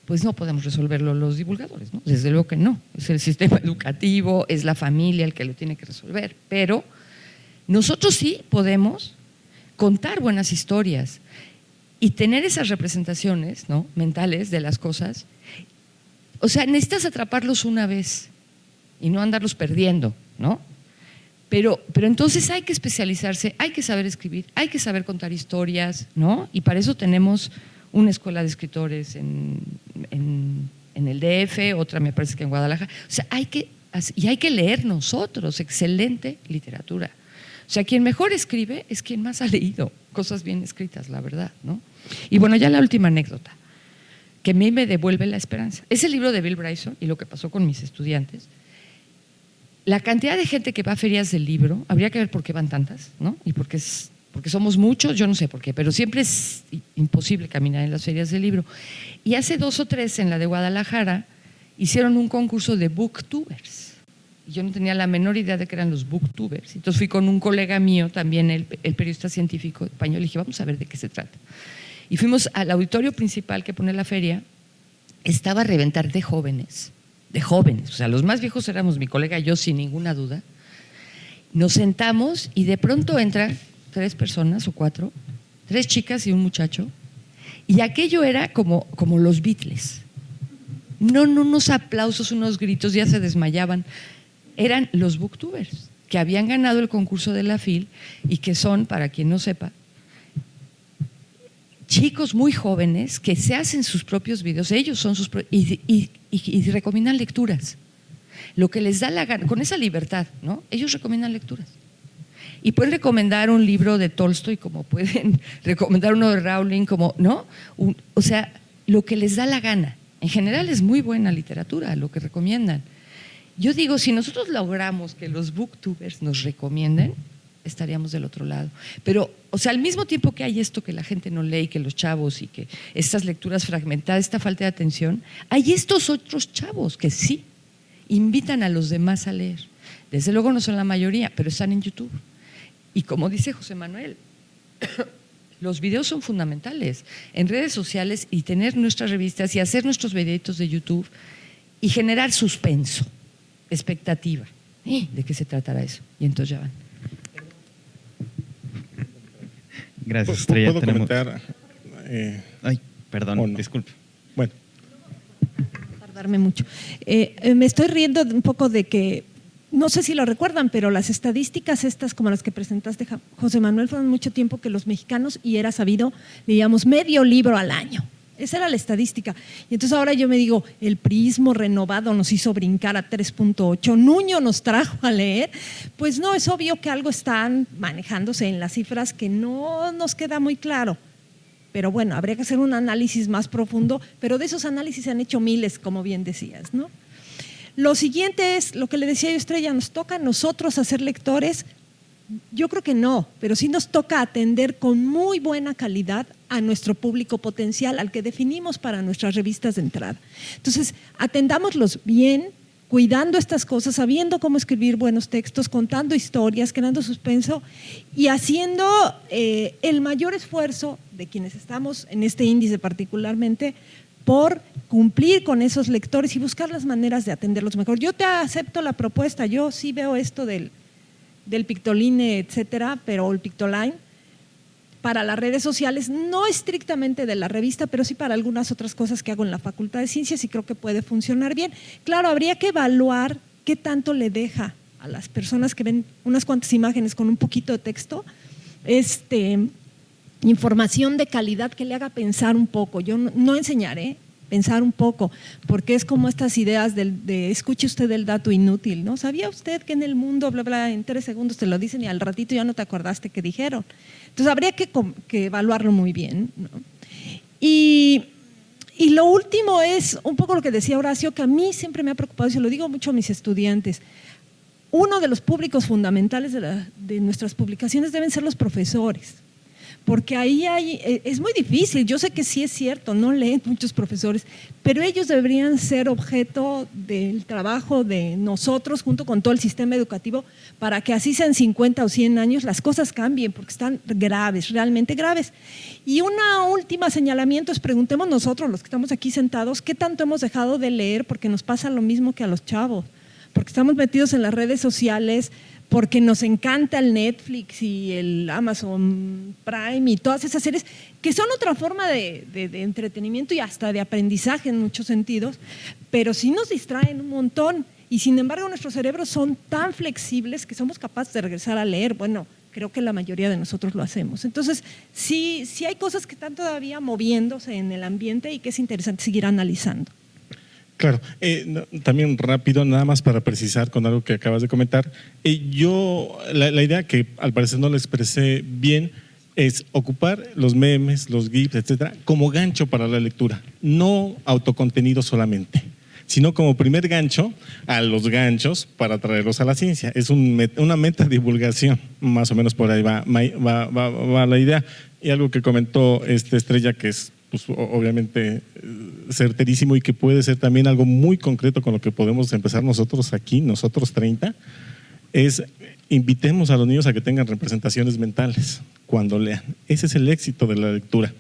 pues no podemos resolverlo los divulgadores, ¿no? Desde luego que no, es el sistema educativo, es la familia el que lo tiene que resolver, pero nosotros sí podemos contar buenas historias y tener esas representaciones, ¿no? Mentales de las cosas. O sea, necesitas atraparlos una vez y no andarlos perdiendo, ¿no? Pero entonces hay que especializarse, hay que saber escribir, hay que saber contar historias, ¿no? Y para eso tenemos una escuela de escritores en el DF, otra me parece que en Guadalajara. O sea, hay y hay que leer nosotros, excelente literatura. O sea, quien mejor escribe es quien más ha leído cosas bien escritas, la verdad, ¿no? Y bueno, ya la última anécdota, que a mí me devuelve la esperanza. Es el libro de Bill Bryson y lo que pasó con mis estudiantes. La cantidad de gente que va a ferias del libro, habría que ver por qué van tantas, ¿no? Y porque somos muchos, yo no sé por qué, pero siempre es imposible caminar en las ferias del libro. Y hace 2 o 3 en la de Guadalajara hicieron un concurso de booktubers. Yo no tenía la menor idea de que eran los booktubers. Entonces fui con un colega mío, también el periodista científico español, y dije, vamos a ver de qué se trata. Y fuimos al auditorio principal que pone la feria, estaba a reventar de jóvenes, o sea, los más viejos éramos mi colega y yo sin ninguna duda. Nos sentamos y de pronto entran 3 personas o 4, 3 chicas y un muchacho, y aquello era como los Beatles. No, unos aplausos, unos gritos, ya se desmayaban. Eran los booktubers que habían ganado el concurso de la FIL y que son, para quien no sepa, chicos muy jóvenes que se hacen sus propios videos, ellos son sus y recomiendan lecturas. Lo que les da la gana, con esa libertad, ¿no? Ellos recomiendan lecturas. Y pueden recomendar un libro de Tolstoy, como pueden recomendar uno de Rowling, como, ¿no? O sea, lo que les da la gana. En general es muy buena literatura, lo que recomiendan. Yo digo, si nosotros logramos que los booktubers nos recomienden, estaríamos del otro lado. Pero, o sea, al mismo tiempo que hay esto que la gente no lee, que los chavos y que estas lecturas fragmentadas, esta falta de atención, hay estos otros chavos que sí invitan a los demás a leer. Desde luego no son la mayoría, pero están en YouTube. Y como dice José Manuel, los videos son fundamentales en redes sociales y tener nuestras revistas y hacer nuestros videitos de YouTube y generar suspenso, expectativa. ¿De qué se tratará eso? Y entonces ya van. Gracias, Estrella. ¿Puedo comentar? Ay, perdón, ¿o no? disculpe. Bueno. Tardarme mucho. Me estoy riendo un poco de que, no sé si lo recuerdan, pero las estadísticas estas como las que presentaste, José Manuel, fueron mucho tiempo que los mexicanos, y era sabido, leíamos medio libro al año. Esa era la estadística. Y entonces ahora yo me digo, el prismo renovado nos hizo brincar a 3.8, Nuño nos trajo a leer. Pues no, es obvio que algo están manejándose en las cifras que no nos queda muy claro. Pero bueno, habría que hacer un análisis más profundo, pero de esos análisis se han hecho miles, como bien decías, ¿no? Lo siguiente es, lo que le decía yo, Estrella, ¿nos toca a nosotros hacer lectores? Yo creo que no, pero sí nos toca atender con muy buena calidad a nuestro público potencial, al que definimos para nuestras revistas de entrada. Entonces, atendámoslos bien, cuidando estas cosas, sabiendo cómo escribir buenos textos, contando historias, creando suspenso y haciendo el mayor esfuerzo de quienes estamos en este índice particularmente por cumplir con esos lectores y buscar las maneras de atenderlos mejor. Yo te acepto la propuesta, yo sí veo esto del Pictoline, etcétera, pero el Pictoline para las redes sociales, no estrictamente de la revista, pero sí para algunas otras cosas que hago en la Facultad de Ciencias y creo que puede funcionar bien. Claro, habría que evaluar qué tanto le deja a las personas que ven unas cuantas imágenes con un poquito de texto, información de calidad que le haga pensar un poco. Yo no enseñaré, pensar un poco, porque es como estas ideas de escuche usted el dato inútil, ¿no? ¿Sabía usted que en el mundo, bla, bla, en 3 segundos te lo dicen y al ratito ya no te acordaste qué dijeron? Entonces habría que evaluarlo muy bien, ¿no? Y lo último es un poco lo que decía Horacio, que a mí siempre me ha preocupado y se lo digo mucho a mis estudiantes. Uno de los públicos fundamentales de nuestras publicaciones deben ser los profesores. Porque ahí es muy difícil, yo sé que sí es cierto, no leen muchos profesores, pero ellos deberían ser objeto del trabajo de nosotros junto con todo el sistema educativo para que así sean 50 o 100 años las cosas cambien, porque están graves, realmente graves. Y un último señalamiento es preguntemos nosotros, los que estamos aquí sentados, ¿qué tanto hemos dejado de leer? Porque nos pasa lo mismo que a los chavos, porque estamos metidos en las redes sociales, porque nos encanta el Netflix y el Amazon Prime y todas esas series que son otra forma de entretenimiento y hasta de aprendizaje en muchos sentidos, pero sí nos distraen un montón y sin embargo nuestros cerebros son tan flexibles que somos capaces de regresar a leer. Bueno, creo que la mayoría de nosotros lo hacemos. Entonces, sí hay cosas que están todavía moviéndose en el ambiente y que es interesante seguir analizando. Claro, también rápido, nada más para precisar con algo que acabas de comentar. La idea que al parecer no la expresé bien es ocupar los memes, los GIFs, etcétera, como gancho para la lectura, no autocontenido solamente, sino como primer gancho a los ganchos para traerlos a la ciencia. Es una metadivulgación, más o menos por ahí va la idea. Y algo que comentó Estrella, que es pues, obviamente certerísimo y que puede ser también algo muy concreto con lo que podemos empezar nosotros aquí, nosotros 30, es invitemos a los niños a que tengan representaciones mentales cuando lean. Ese es el éxito de la lectura.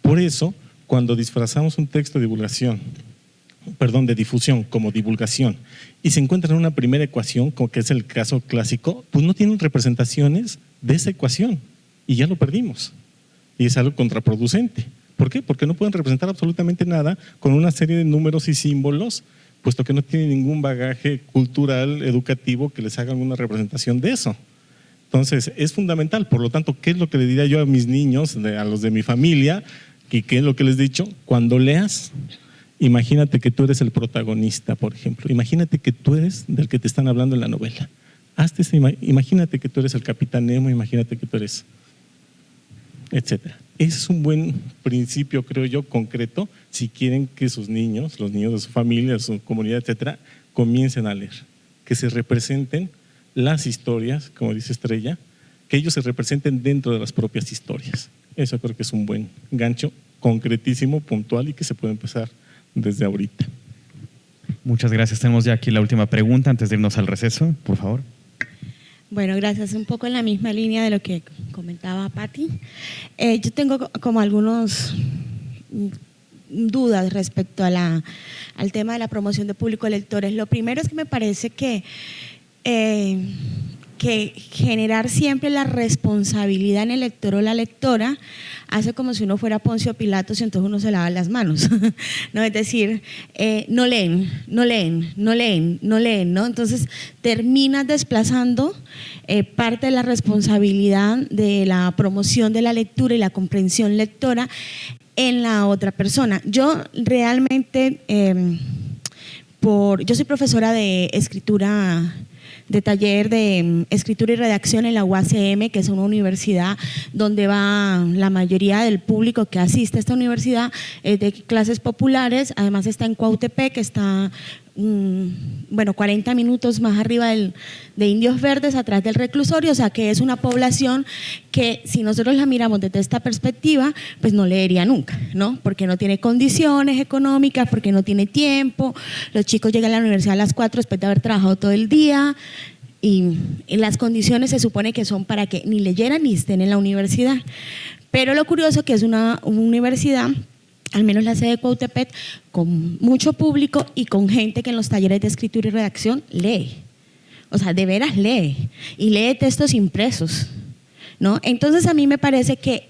Por eso, cuando disfrazamos un texto de difusión como divulgación y se encuentran en una primera ecuación, como que es el caso clásico, pues no tienen representaciones de esa ecuación y ya lo perdimos. Y es algo contraproducente. ¿Por qué? Porque no pueden representar absolutamente nada con una serie de números y símbolos, puesto que no tienen ningún bagaje cultural, educativo que les haga alguna representación de eso. Entonces, es fundamental. Por lo tanto, ¿qué es lo que le diría yo a mis niños, a los de mi familia? ¿Y qué es lo que les he dicho? Cuando leas, imagínate que tú eres el protagonista, por ejemplo. Imagínate que tú eres del que te están hablando en la novela. Imagínate que tú eres el Capitán Nemo, imagínate que tú eres, etcétera. Ese es un buen principio, creo yo, concreto, si quieren que sus niños, los niños de su familia, de su comunidad, etcétera, comiencen a leer. Que se representen las historias, como dice Estrella, que ellos se representen dentro de las propias historias. Eso creo que es un buen gancho, concretísimo, puntual y que se puede empezar desde ahorita. Muchas gracias. Tenemos ya aquí la última pregunta antes de irnos al receso, por favor. Bueno, gracias. Un poco en la misma línea de lo que comentaba Patti. Yo tengo como algunos dudas respecto a al tema de la promoción de público lectores. Lo primero es que me parece que generar siempre la responsabilidad en el lector o la lectora hace como si uno fuera Poncio Pilatos y entonces uno se lava las manos, ¿no? Es decir, no leen, ¿no? Entonces terminas desplazando parte de la responsabilidad de la promoción de la lectura y la comprensión lectora en la otra persona. Yo realmente, yo soy profesora de escritura, de taller de escritura y redacción en la UACM, que es una universidad donde va la mayoría del público que asiste a esta universidad, de clases populares. Además está en Cuautepec, que está 40 minutos más arriba de Indios Verdes, atrás del reclusorio, o sea que es una población que si nosotros la miramos desde esta perspectiva, pues no leería nunca, ¿no? Porque no tiene condiciones económicas, porque no tiene tiempo, los chicos llegan a la universidad a las 4 después de haber trabajado todo el día y las condiciones se supone que son para que ni leyeran ni estén en la universidad. Pero lo curioso que es una universidad, al menos la sede de Cuautepec, con mucho público y con gente que en los talleres de escritura y redacción lee. O sea, de veras lee. Y lee textos impresos, ¿no? Entonces a mí me parece que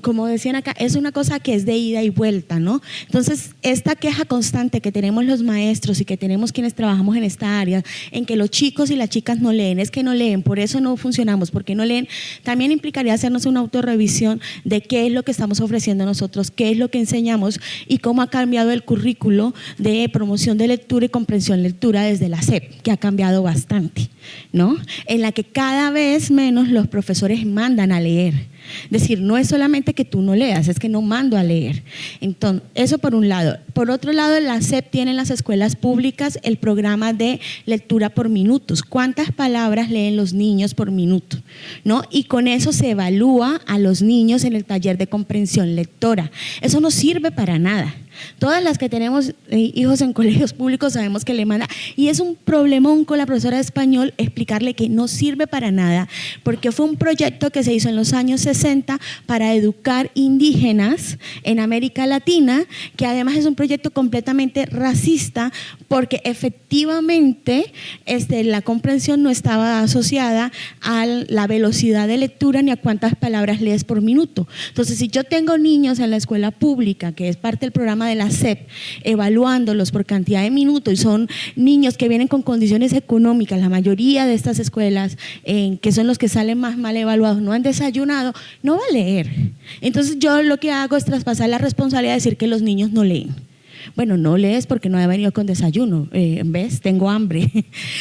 como decían acá, es una cosa que es de ida y vuelta, ¿no? Entonces, esta queja constante que tenemos los maestros y que tenemos quienes trabajamos en esta área, en que los chicos y las chicas no leen, es que no leen, por eso no funcionamos, porque no leen, también implicaría hacernos una autorrevisión de qué es lo que estamos ofreciendo nosotros, qué es lo que enseñamos y cómo ha cambiado el currículo de promoción de lectura y comprensión lectura desde la SEP, que ha cambiado bastante, ¿no? En la que cada vez menos los profesores mandan a leer. Es decir, no es solamente que tú no leas, es que no mando a leer. Entonces, eso por un lado. Por otro lado, la SEP tiene en las escuelas públicas el programa de lectura por minutos. ¿Cuántas palabras leen los niños por minuto? ¿No? Y con eso se evalúa a los niños en el taller de comprensión lectora. Eso no sirve para nada. Todas las que tenemos hijos en colegios públicos sabemos que le manda, y es un problemón con la profesora de español explicarle que no sirve para nada, porque fue un proyecto que se hizo en los años 60 para educar indígenas en América Latina, que además es un proyecto completamente racista, porque efectivamente la comprensión no estaba asociada a la velocidad de lectura ni a cuántas palabras lees por minuto. Entonces, si yo tengo niños en la escuela pública, que es parte del programa de la SEP, evaluándolos por cantidad de minutos, y son niños que vienen con condiciones económicas, la mayoría de estas escuelas, que son los que salen más mal evaluados, no han desayunado, no va a leer. Entonces yo lo que hago es traspasar la responsabilidad de decir que los niños no leen. Bueno, no lees porque no he venido con desayuno, ¿ves? Tengo hambre.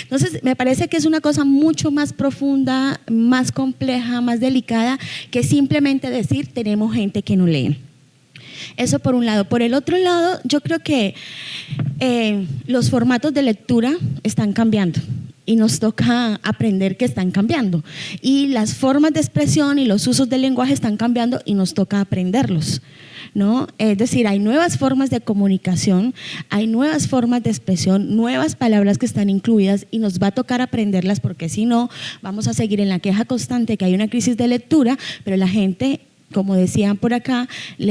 Entonces, me parece que es una cosa mucho más profunda, más compleja, más delicada, que simplemente decir tenemos gente que no lee. Eso por un lado. Por el otro lado, yo creo que los formatos de lectura están cambiando y nos toca aprender que están cambiando. Y las formas de expresión y los usos del lenguaje están cambiando y nos toca aprenderlos, ¿no? Es decir, hay nuevas formas de comunicación, hay nuevas formas de expresión, nuevas palabras que están incluidas y nos va a tocar aprenderlas porque si no, vamos a seguir en la queja constante que hay una crisis de lectura, pero la gente, como decían por acá, se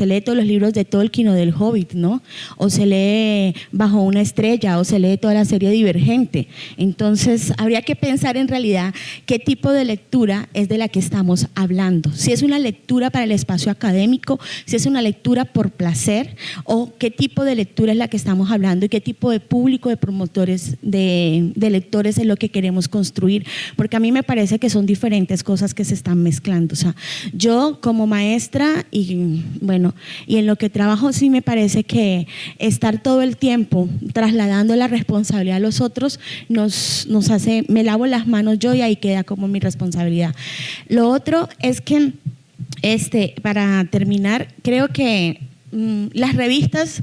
lee todos los libros de Tolkien o del Hobbit, ¿no? O se lee Bajo una estrella, o se lee toda la serie Divergente. Entonces, habría que pensar en realidad qué tipo de lectura es de la que estamos hablando. Si es una lectura para el espacio académico, si es una lectura por placer, o qué tipo de lectura es la que estamos hablando y qué tipo de público, de promotores, de lectores es lo que queremos construir. Porque a mí me parece que son diferentes cosas que se están mezclando. O sea, yo como maestra y en lo que trabajo sí me parece que estar todo el tiempo trasladando la responsabilidad a los otros nos hace, me lavo las manos yo y ahí queda como mi responsabilidad. Lo otro es que, para terminar, creo que las revistas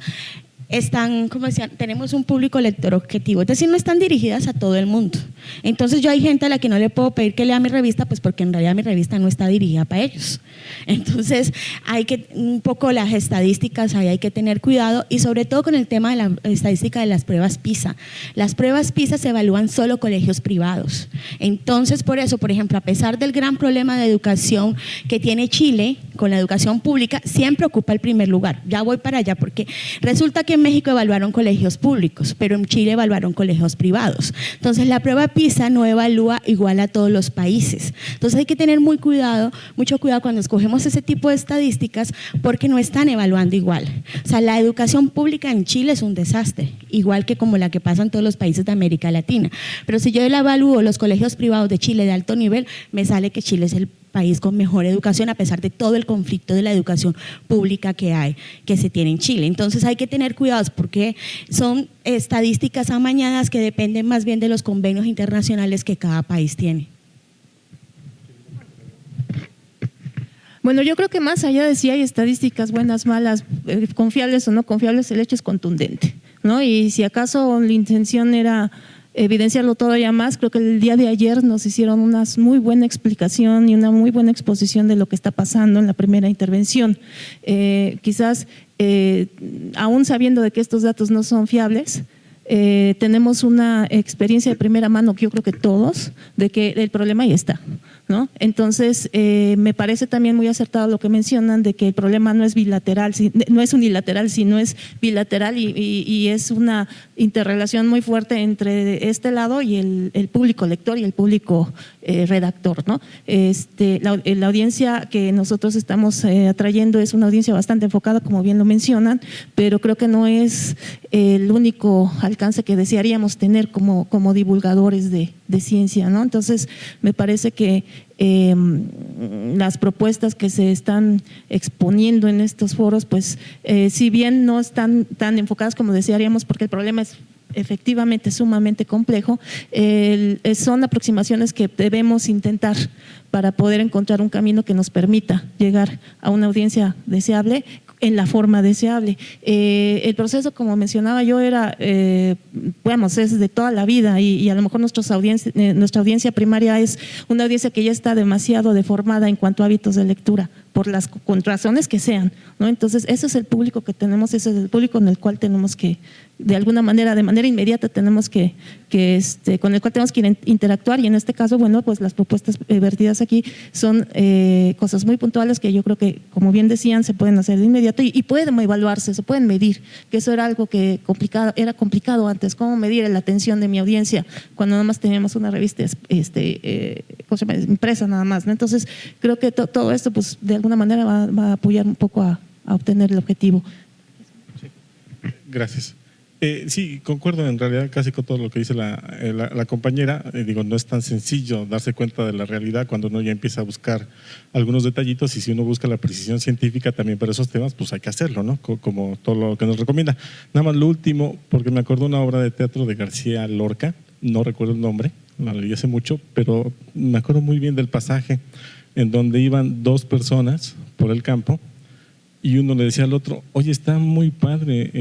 están, como decían, tenemos un público lector objetivo, es decir, no están dirigidas a todo el mundo. Entonces yo hay gente a la que no le puedo pedir que lea mi revista, pues porque en realidad mi revista no está dirigida para ellos. Entonces hay que, un poco las estadísticas, ahí hay que tener cuidado y sobre todo con el tema de la estadística de las pruebas PISA. Las pruebas PISA se evalúan solo colegios privados. Entonces por eso, por ejemplo, a pesar del gran problema de educación que tiene Chile con la educación pública, siempre ocupa el primer lugar. Ya voy para allá porque resulta que en México evaluaron colegios públicos, pero en Chile evaluaron colegios privados. Entonces la prueba PISA no evalúa igual a todos los países. Entonces hay que tener mucho cuidado cuando escogemos ese tipo de estadísticas porque no están evaluando igual. O sea, la educación pública en Chile es un desastre, igual que como la que pasa en todos los países de América Latina. Pero si yo la evalúo los colegios privados de Chile de alto nivel, me sale que Chile es el país con mejor educación a pesar de todo el conflicto de la educación pública que se tiene en Chile. Entonces hay que tener cuidados porque son estadísticas amañadas que dependen más bien de los convenios internacionales que cada país tiene. Bueno, yo creo que más allá de si hay estadísticas buenas, malas, confiables o no confiables, el hecho es contundente, ¿no? Y si acaso la intención era evidenciarlo todavía más, creo que el día de ayer nos hicieron una muy buena explicación y una muy buena exposición de lo que está pasando en la primera intervención. Quizás, aún sabiendo de que estos datos no son fiables, tenemos una experiencia de primera mano, que yo creo que todos, de que el problema ahí está, ¿no? Entonces, me parece también muy acertado lo que mencionan de que el problema no es bilateral, no es unilateral, sino es bilateral y es una interrelación muy fuerte entre este lado y el público lector y el público redactor, ¿no? La audiencia que nosotros estamos atrayendo es una audiencia bastante enfocada, como bien lo mencionan, pero creo que no es el único alcance que desearíamos tener como divulgadores de ciencia, ¿no? Entonces, me parece que las propuestas que se están exponiendo en estos foros, pues si bien no están tan enfocadas como desearíamos, porque el problema es efectivamente sumamente complejo, son aproximaciones que debemos intentar para poder encontrar un camino que nos permita llegar a una audiencia deseable en la forma deseable. El proceso, como mencionaba yo, era, es de toda la vida y a lo mejor nuestra audiencia primaria es una audiencia que ya está demasiado deformada en cuanto a hábitos de lectura, por las razones que sean, ¿no? Entonces, ese es el público que tenemos, ese es el público en el cual tenemos que, de alguna manera, de manera inmediata, tenemos con el cual tenemos que interactuar y en este caso, bueno, pues las propuestas vertidas aquí son cosas muy puntuales que yo creo que, como bien decían, se pueden hacer de inmediato y pueden evaluarse, se pueden medir, que eso era algo que era complicado antes, cómo medir la atención de mi audiencia cuando nada más teníamos una revista impresa nada más, ¿no? Entonces, creo que todo esto, pues, de alguna manera va a apoyar un poco a obtener el objetivo. Sí. Gracias. Sí, concuerdo en realidad casi con todo lo que dice la compañera. Digo, no es tan sencillo darse cuenta de la realidad cuando uno ya empieza a buscar algunos detallitos, y si uno busca la precisión científica también para esos temas, pues hay que hacerlo, ¿no? Como todo lo que nos recomienda. Nada más lo último, porque me acuerdo una obra de teatro de García Lorca, no recuerdo el nombre, la leí hace mucho, pero me acuerdo muy bien del pasaje en donde iban dos personas por el campo y uno le decía al otro: oye, está muy padre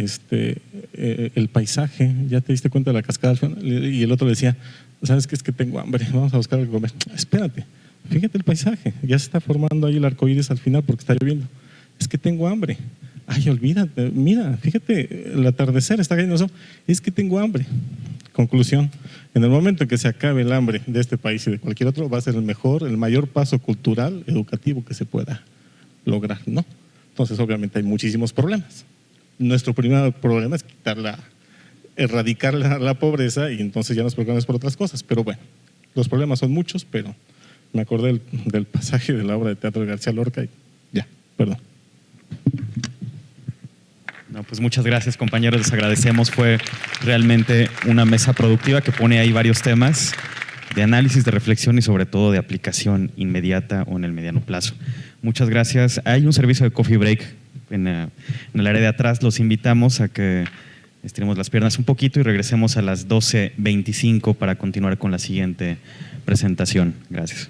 el paisaje, ¿ya te diste cuenta de la cascada al final? Y el otro le decía: ¿sabes qué? Es que tengo hambre, vamos a buscar algo que comer. Espérate, fíjate el paisaje, ya se está formando ahí el arco iris al final porque está lloviendo. Es que tengo hambre. Ay, olvídate, mira, fíjate, el atardecer está cayendo eso. Es que tengo hambre. Conclusión: en el momento en que se acabe el hambre de este país y de cualquier otro, va a ser el mayor paso cultural, educativo que se pueda lograr, ¿no? Entonces, obviamente, hay muchísimos problemas. Nuestro primer problema es erradicar la pobreza, y entonces ya nos preocupamos por otras cosas. Pero bueno, los problemas son muchos, pero me acordé del pasaje de la obra de teatro de García Lorca y ya, perdón. No, pues muchas gracias, compañeros, les agradecemos. Fue realmente una mesa productiva que pone ahí varios temas de análisis, de reflexión y sobre todo de aplicación inmediata o en el mediano plazo. Muchas gracias. Hay un servicio de coffee break en el área de atrás. Los invitamos a que estiremos las piernas un poquito y regresemos a las 12:25 para continuar con la siguiente presentación. Gracias.